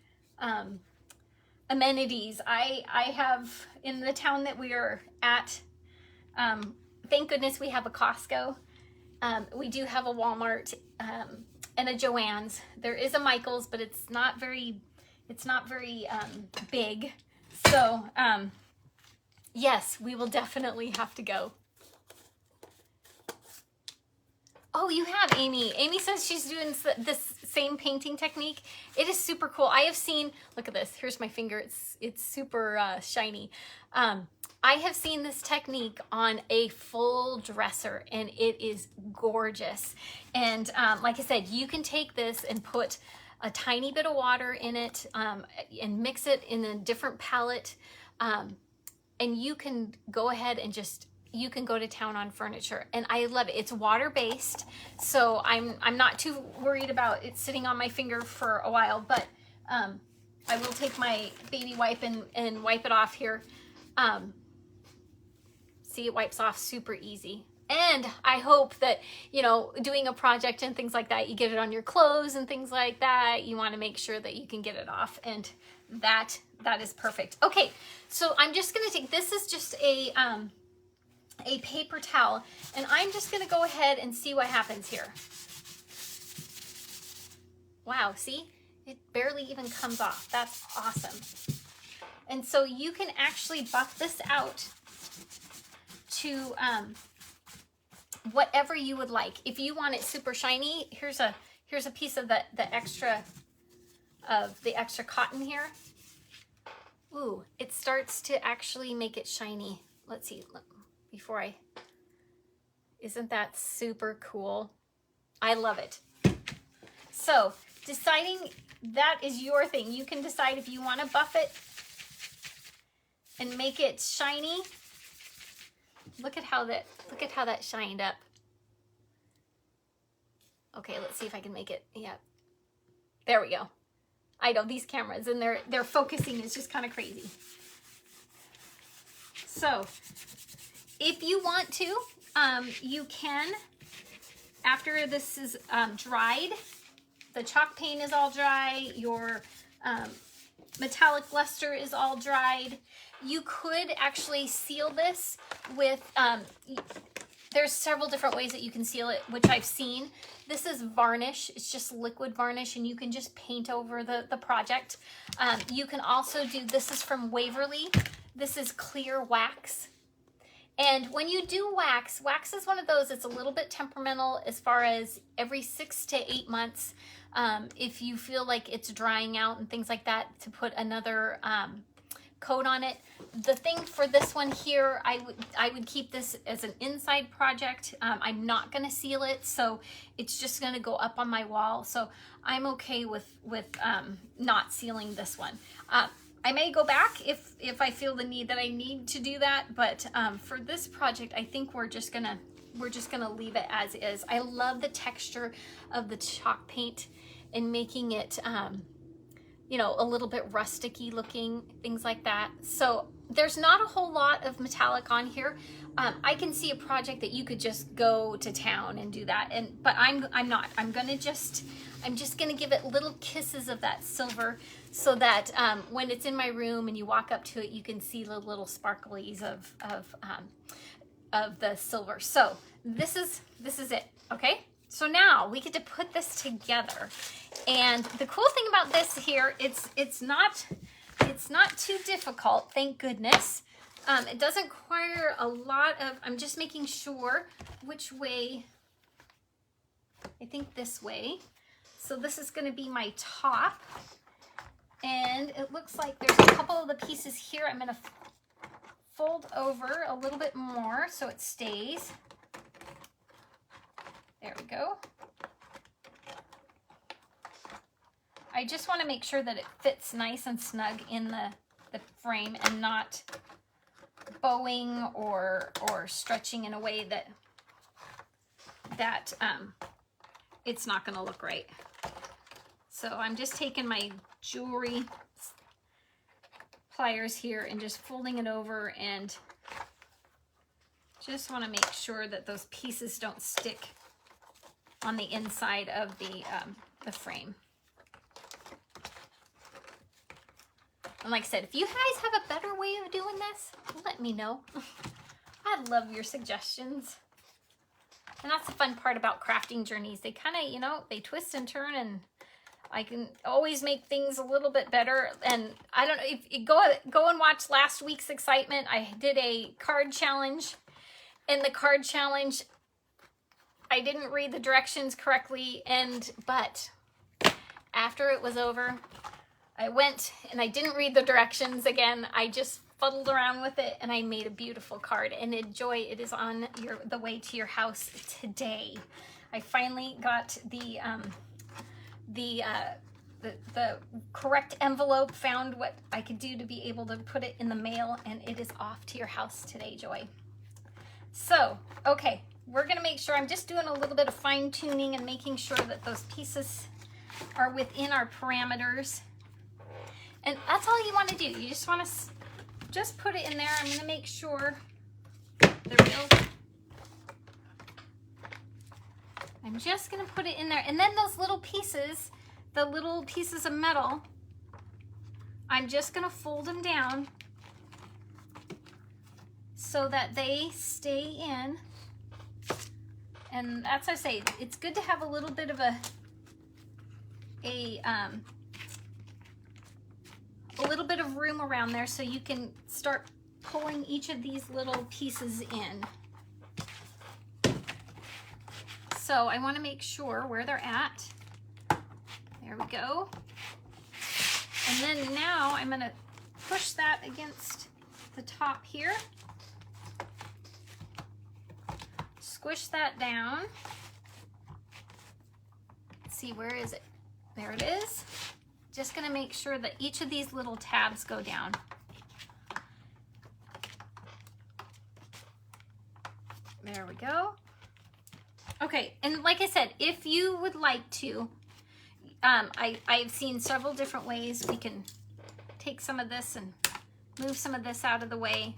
amenities. I have, in the town that we are at, thank goodness we have a Costco. We do have a Walmart and a Joann's. There is a Michael's, but it's not very big. So yes, we will definitely have to go. Oh, you have Amy. Amy says she's doing this same painting technique. It is super cool. I have seen, look at this. Here's my finger. It's super shiny. I have seen this technique on a full dresser and it is gorgeous. And like I said, you can take this and put a tiny bit of water in it and mix it in a different palette. and you can go ahead and just, you can go to town on furniture, and I love it. It's water-based, so I'm not too worried about it sitting on my finger for a while, but I will take my baby wipe and wipe it off here. See, it wipes off super easy. And I hope that, you know, doing a project and things like that, you get it on your clothes and things like that. You want to make sure that you can get it off, and that is perfect. Okay, so I'm just going to take, this is just a paper towel, and I'm just going to go ahead and see what happens here. Wow, see? It barely even comes off. That's awesome. And so you can actually buff this out to whatever you would like. If you want it super shiny, here's a piece of the extra cotton here. Ooh, it starts to actually make it shiny. Let's see, before isn't that super cool? I love it. So deciding, that is your thing. You can decide if you want to buff it and make it shiny. Look at how that shined up. Okay, let's see if I can make it. Yeah, there we go. I know these cameras and their focusing is just kind of crazy. So if you want to, you can, after this is dried, the chalk paint is all dry, your metallic luster is all dried, you could actually seal this with, there's several different ways that you can seal it, which I've seen. This is varnish. It's just liquid varnish, and you can just paint over the project. You can also do, this is from Waverly. This is clear wax. And when you do wax is one of those, it's a little bit temperamental as far as every 6 to 8 months, if you feel like it's drying out and things like that, to put another coat on it. The thing for this one here, I would keep this as an inside project. I'm not going to seal it, so it's just going to go up on my wall. So I'm okay with not sealing this one. I may go back if I feel the need that I need to do that, but for this project, I think we're just gonna leave it as is. I love the texture of the chalk paint and making it you know, a little bit rusticy looking, things like that. So there's not a whole lot of metallic on here. I can see a project that you could just go to town and do that, but I'm not. I'm just gonna give it little kisses of that silver, so that when it's in my room and you walk up to it, you can see the little sparklies of the silver. So this is it. Okay. So now we get to put this together. And the cool thing about this here, it's not too difficult, thank goodness. It doesn't require a lot of, I'm just making sure which way, I think this way. So this is going to be my top. And it looks like there's a couple of the pieces here I'm going to fold over a little bit more so it stays. There we go. I just want to make sure that it fits nice and snug in the frame and not bowing or stretching in a way that it's not going to look right. So I'm just taking my jewelry pliers here and just folding it over, and just want to make sure that those pieces don't stick on the inside of the frame. And like I said, if you guys have a better way of doing this, let me know. I love your suggestions. And that's the fun part about crafting journeys. They kind of, you know, they twist and turn, and I can always make things a little bit better. And I don't know, if you go and watch last week's excitement, I did a card challenge. In the card challenge, I didn't read the directions correctly, but after it was over, I went and I didn't read the directions again. I just fuddled around with it, and I made a beautiful card. And enjoy, it is on the way to your house today. I finally got the the correct envelope, found what I could do to be able to put it in the mail, and it is off to your house today, Joy. So, okay, we're gonna make sure, I'm just doing a little bit of fine tuning and making sure that those pieces are within our parameters. And that's all you want to do. You just want to just put it in there. I'm going to make sure, there we go. I'm just going to put it in there. And then those little pieces, the little pieces of metal, I'm just going to fold them down so that they stay in. And that's what I say, it's good to have a little bit of a little bit of room around there so you can start pulling each of these little pieces in. So I want to make sure where they're at. There we go. And then now I'm going to push that against the top here. Squish that down. Let's see, where is it? There it is. Just going to make sure that each of these little tabs go down. There we go. Okay, and like I said, if you would like to, I've seen several different ways. We can take some of this and move some of this out of the way.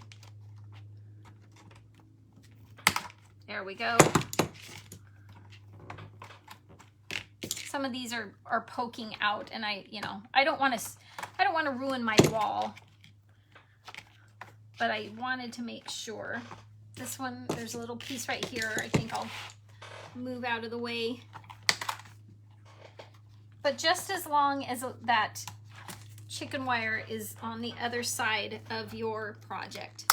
There we go. Some of these are poking out, and I don't want to ruin my wall, but I wanted to make sure. This one, there's a little piece right here. I think I'll move out of the way. But just as long as that chicken wire is on the other side of your project.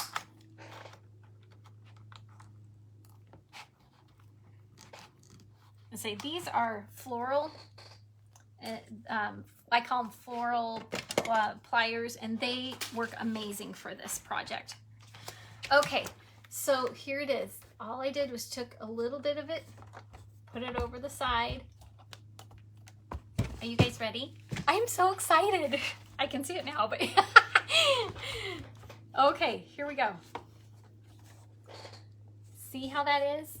I say these are floral, I call them floral pliers, and they work amazing for this project. Okay, so here it is. All I did was took a little bit of it, put it over the side. Are you guys ready? I'm so excited. I can see it now, but okay, here we go. See how that is?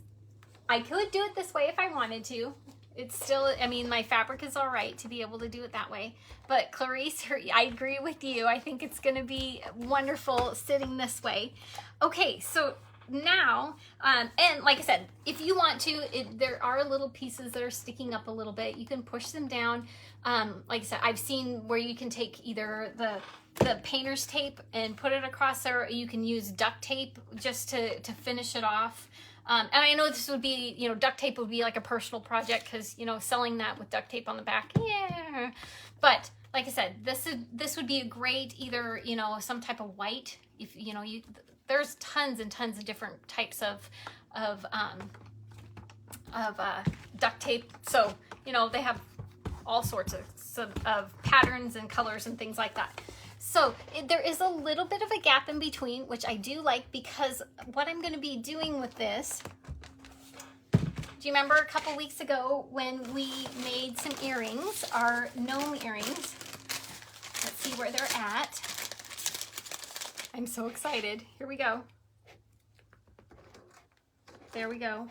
I could do it this way if I wanted to. It's still, I mean, my fabric is all right to be able to do it that way. But Clarice, I agree with you. I think it's going to be wonderful sitting this way. Okay, so now, and like I said, if you want to, there are little pieces that are sticking up a little bit. You can push them down. Like I said, I've seen where you can take either the painter's tape and put it across there, or you can use duct tape just to finish it off. And I know this would be, duct tape would be like a personal project because, selling that with duct tape on the back, yeah. But like I said, this would be a great either, some type of white. If there's tons and tons of different types of duct tape. So they have all sorts of patterns and colors and things like that. So there is a little bit of a gap in between, which I do like, because what I'm going to be doing with this, do you remember a couple weeks ago when we made some earrings, our gnome earrings? Let's see where they're at. I'm so excited. Here we go. There we go.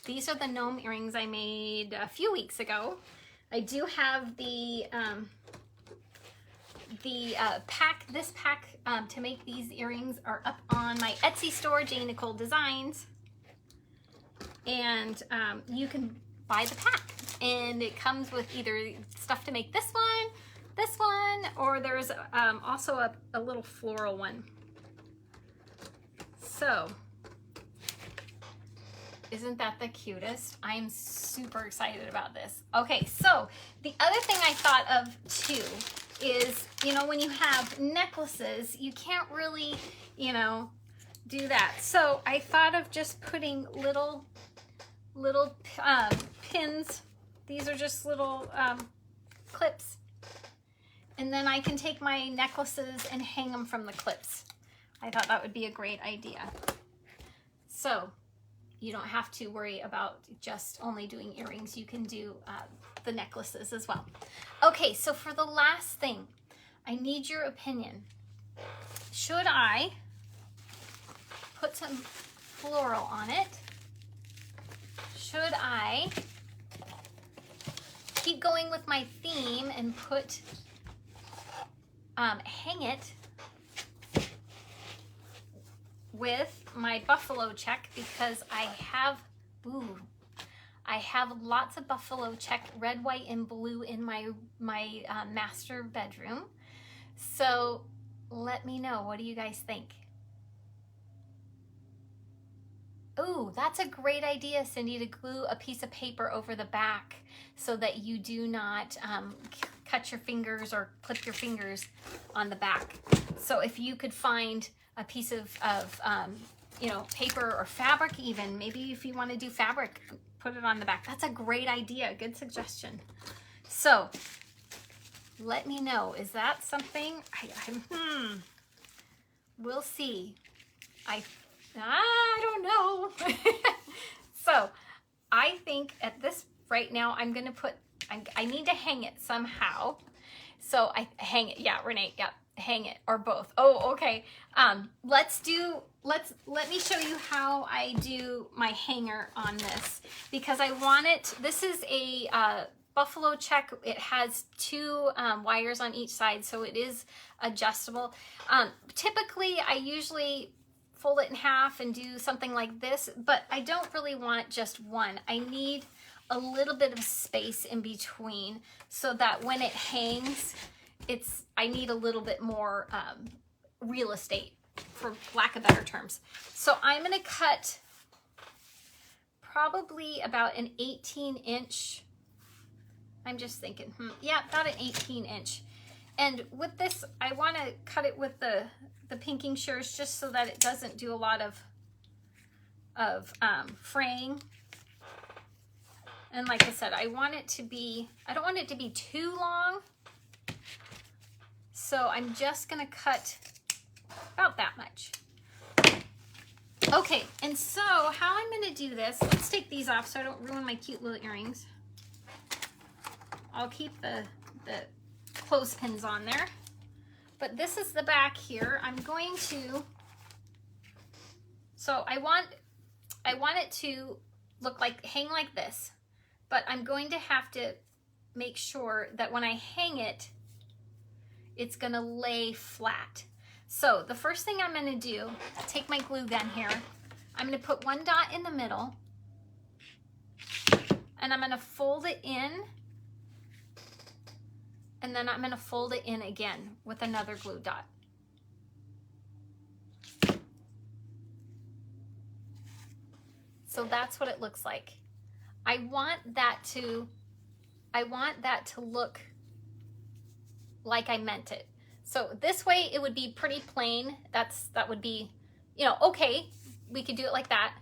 These are the gnome earrings I made a few weeks ago. I do have the pack, this pack to make these earrings are up on my Etsy store, Jane Nicole Designs, and you can buy the pack, and it comes with either stuff to make this one, or there's also a little floral one. So isn't that the cutest? I'm super excited about this. Okay, so the other thing I thought of too is, when you have necklaces, you can't really, do that. So I thought of just putting little pins. These are just little clips. And then I can take my necklaces and hang them from the clips. I thought that would be a great idea. So you don't have to worry about just only doing earrings. You can do the necklaces as well. Okay, so for the last thing, I need your opinion. Should I put some floral on it? Should I keep going with my theme and put, hang it with my buffalo check, because I have lots of buffalo check, red, white, and blue in my master bedroom. So let me know, what do you guys think? Ooh, that's a great idea, Cindy, to glue a piece of paper over the back so that you do not cut your fingers or clip your fingers on the back. So if you could find a piece of you know, paper or fabric, even maybe if you want to do fabric, put it on the back. That's a great idea. Good suggestion. So let me know, is that something? We'll see. I don't know. So I think at this right now, I'm going to put, I need to hang it somehow. So I hang it. Yeah, Renee. Yeah. Hang it, or both. Oh, okay. Let me show you how I do my hanger on this, because I want it, this is a buffalo check. It has two wires on each side, so it is adjustable. Typically, I usually fold it in half and do something like this, but I don't really want just one. I need a little bit of space in between so that when it hangs, I need a little bit more real estate, for lack of better terms. So I'm going to cut probably about an 18-inch. I'm just thinking, yeah, about an 18-inch. And with this, I want to cut it with the pinking shears, just so that it doesn't do a lot of fraying. And like I said, I don't want it to be too long. So I'm just gonna cut about that much. Okay, and so how I'm gonna do this, let's take these off so I don't ruin my cute little earrings. I'll keep the clothespins on there. But this is the back here. I'm going to, so I want it to hang like this, but I'm going to have to make sure that when I hang it, it's gonna lay flat. So the first thing I'm gonna do, take my glue gun here, I'm gonna put one dot in the middle, and I'm gonna fold it in, and then I'm gonna fold it in again with another glue dot. So that's what it looks like. I want that to look like I meant it. So this way it would be pretty plain. That would be, you know, okay, we could do it like that.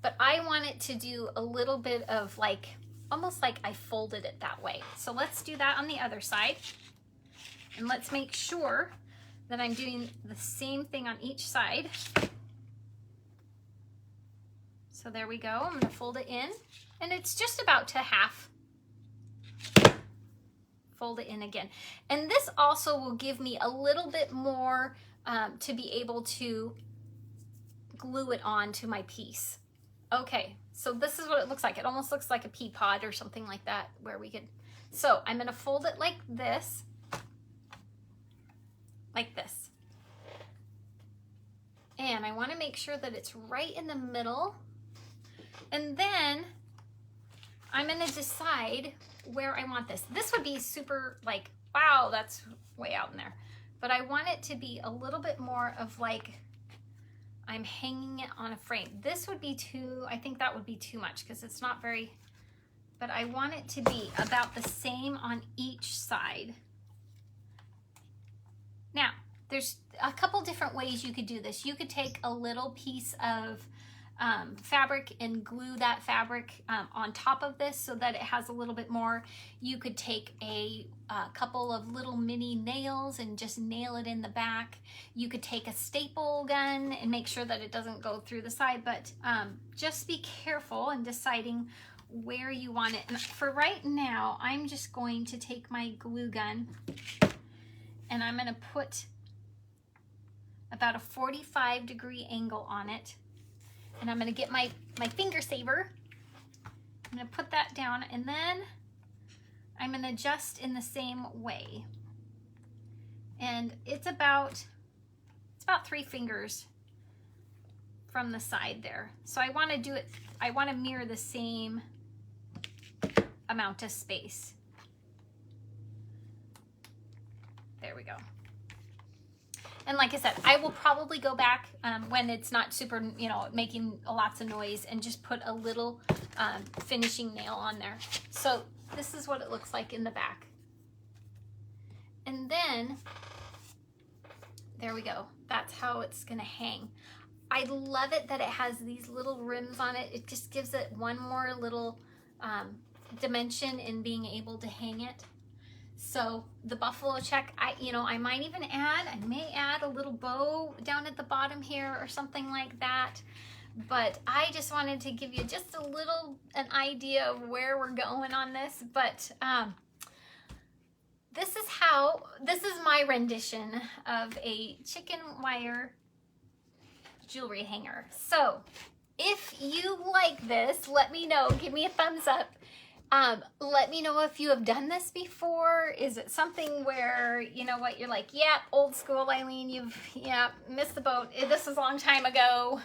But I want it to do a little bit of like, almost like I folded it that way. So let's do that on the other side. And let's make sure that I'm doing the same thing on each side. So there we go. I'm going to fold it in, and it's just about to half. Fold it in again. And this also will give me a little bit more to be able to glue it on to my piece. Okay, so this is what it looks like. It almost looks like a pea pod or something like that, where we could, so I'm gonna fold it like this. And I wanna make sure that it's right in the middle. And then I'm gonna decide where I want this. This would be super like, wow, that's way out in there. But I want it to be a little bit more of like, I'm hanging it on a frame. This would be too, I think that would be too much because it's not very, but I want it to be about the same on each side. Now, there's a couple different ways you could do this. You could take a little piece of fabric and glue that fabric on top of this so that it has a little bit more. You could take a couple of little mini nails and just nail it in the back. You could take a staple gun and make sure that it doesn't go through the side, but just be careful in deciding where you want it. And for right now, I'm just going to take my glue gun and I'm going to put about a 45-degree angle on it. And I'm going to get my finger saver. I'm going to put that down, and then I'm going to adjust in the same way. And it's about 3 fingers from the side there. So I want to do it, I want to mirror the same amount of space. There we go. And like I said, I will probably go back when it's not super, you know, making lots of noise and just put a little finishing nail on there. So this is what it looks like in the back. And then, there we go. That's how it's gonna hang. I love it that it has these little rims on it. It just gives it one more little dimension in being able to hang it. So the buffalo check, I might even add, I may add a little bow down at the bottom here or something like that. But I just wanted to give you just an idea of where we're going on this. But this is my rendition of a chicken wire jewelry hanger. So if you like this, let me know, give me a thumbs up. Let me know if you have done this before. Is it something where, you know what, you're like, yeah, old school Eileen, you've missed the boat. This was a long time ago.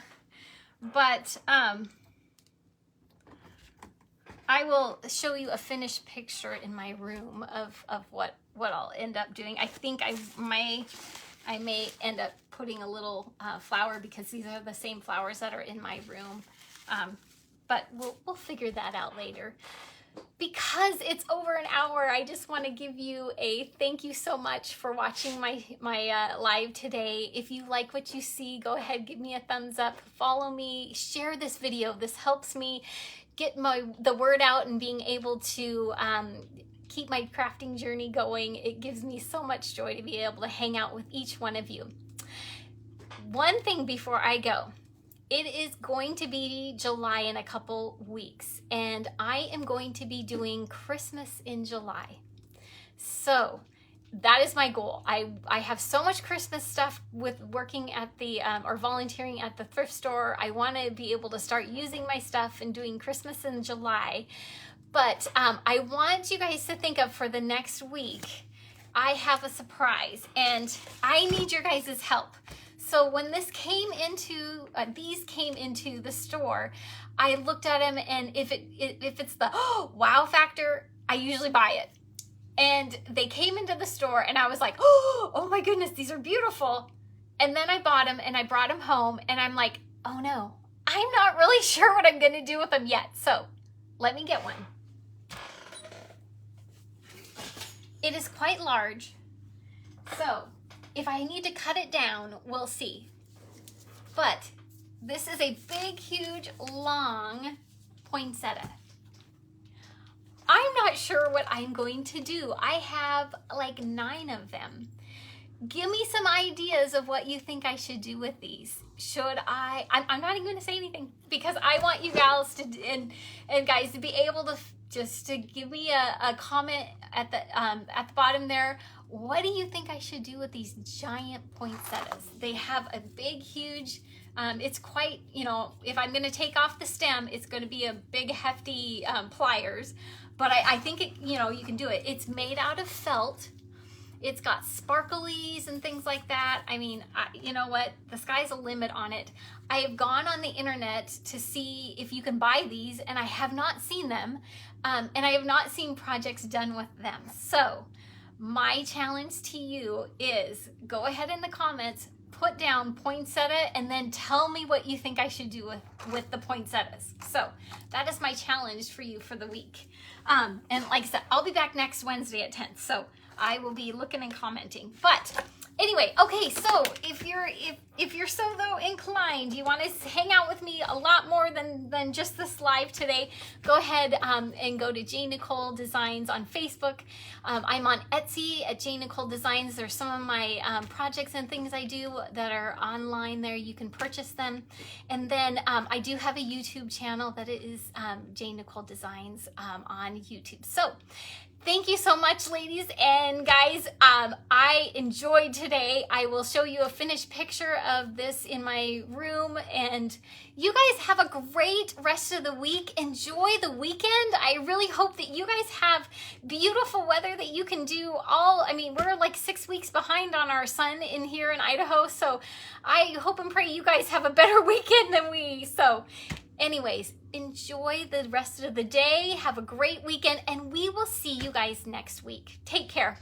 But I will show you a finished picture in my room of what I'll end up doing. I think I may end up putting a little flower, because these are the same flowers that are in my room. But we'll figure that out later. Because it's over an hour, I just want to give you a thank you so much for watching my live today. If you like what you see, go ahead, give me a thumbs up, follow me, share this video. This helps me get the word out and being able to keep my crafting journey going. It gives me so much joy to be able to hang out with each one of you. One thing before I go. It is going to be July in a couple weeks, and I am going to be doing Christmas in July. So that is my goal. I have so much Christmas stuff with working at the, or volunteering at the thrift store. I want to be able to start using my stuff and doing Christmas in July. But I want you guys to think of, for the next week, I have a surprise, and I need your guys' help. So when these came into the store, I looked at them, and if it's the wow factor, I usually buy it. And they came into the store, and I was like, oh my goodness, these are beautiful. And then I bought them, and I brought them home, and I'm like, oh no, I'm not really sure what I'm gonna do with them yet. So let me get one. It is quite large, so if I need to cut it down, we'll see. But this is a big, huge, long poinsettia. I'm not sure what I'm going to do. I have like 9 of them. Give me some ideas of what you think I should do with these. Should I'm not even going to say anything, because I want you gals to, and guys, to be able to just to give me a comment at the bottom there. What do you think I should do with these giant poinsettias? They have a big, huge, it's quite, if I'm going to take off the stem, it's going to be a big, hefty pliers. But I think you can do it. It's made out of felt. It's got sparklies and things like that. I mean, you know what? The sky's the limit on it. I have gone on the internet to see if you can buy these, and I have not seen them. And I have not seen projects done with them. So my challenge to you is go ahead in the comments, put down poinsettia, and then tell me what you think I should do with the poinsettias. So that is my challenge for you for the week. And like I said, I'll be back next Wednesday at 10. So I will be looking and commenting. But anyway, okay, so if if you're so though inclined, you want to hang out with me a lot more than just this live today, go ahead and go to Jane Nicole Designs on Facebook. I'm on Etsy at Jane Nicole Designs. There's some of my projects and things I do that are online there. You can purchase them. And then I do have a YouTube channel that is Jane Nicole Designs on YouTube. So thank you so much, ladies and guys. I enjoyed today. I will show you a finished picture of this in my room, and you guys have a great rest of the week. Enjoy the weekend. I really hope that you guys have beautiful weather that you can do all, I mean, we're like 6 weeks behind on our sun in here in Idaho, so I hope and pray you guys have a better weekend than we. So anyways, enjoy the rest of the day. Have a great weekend, and we will see you guys next week. Take care.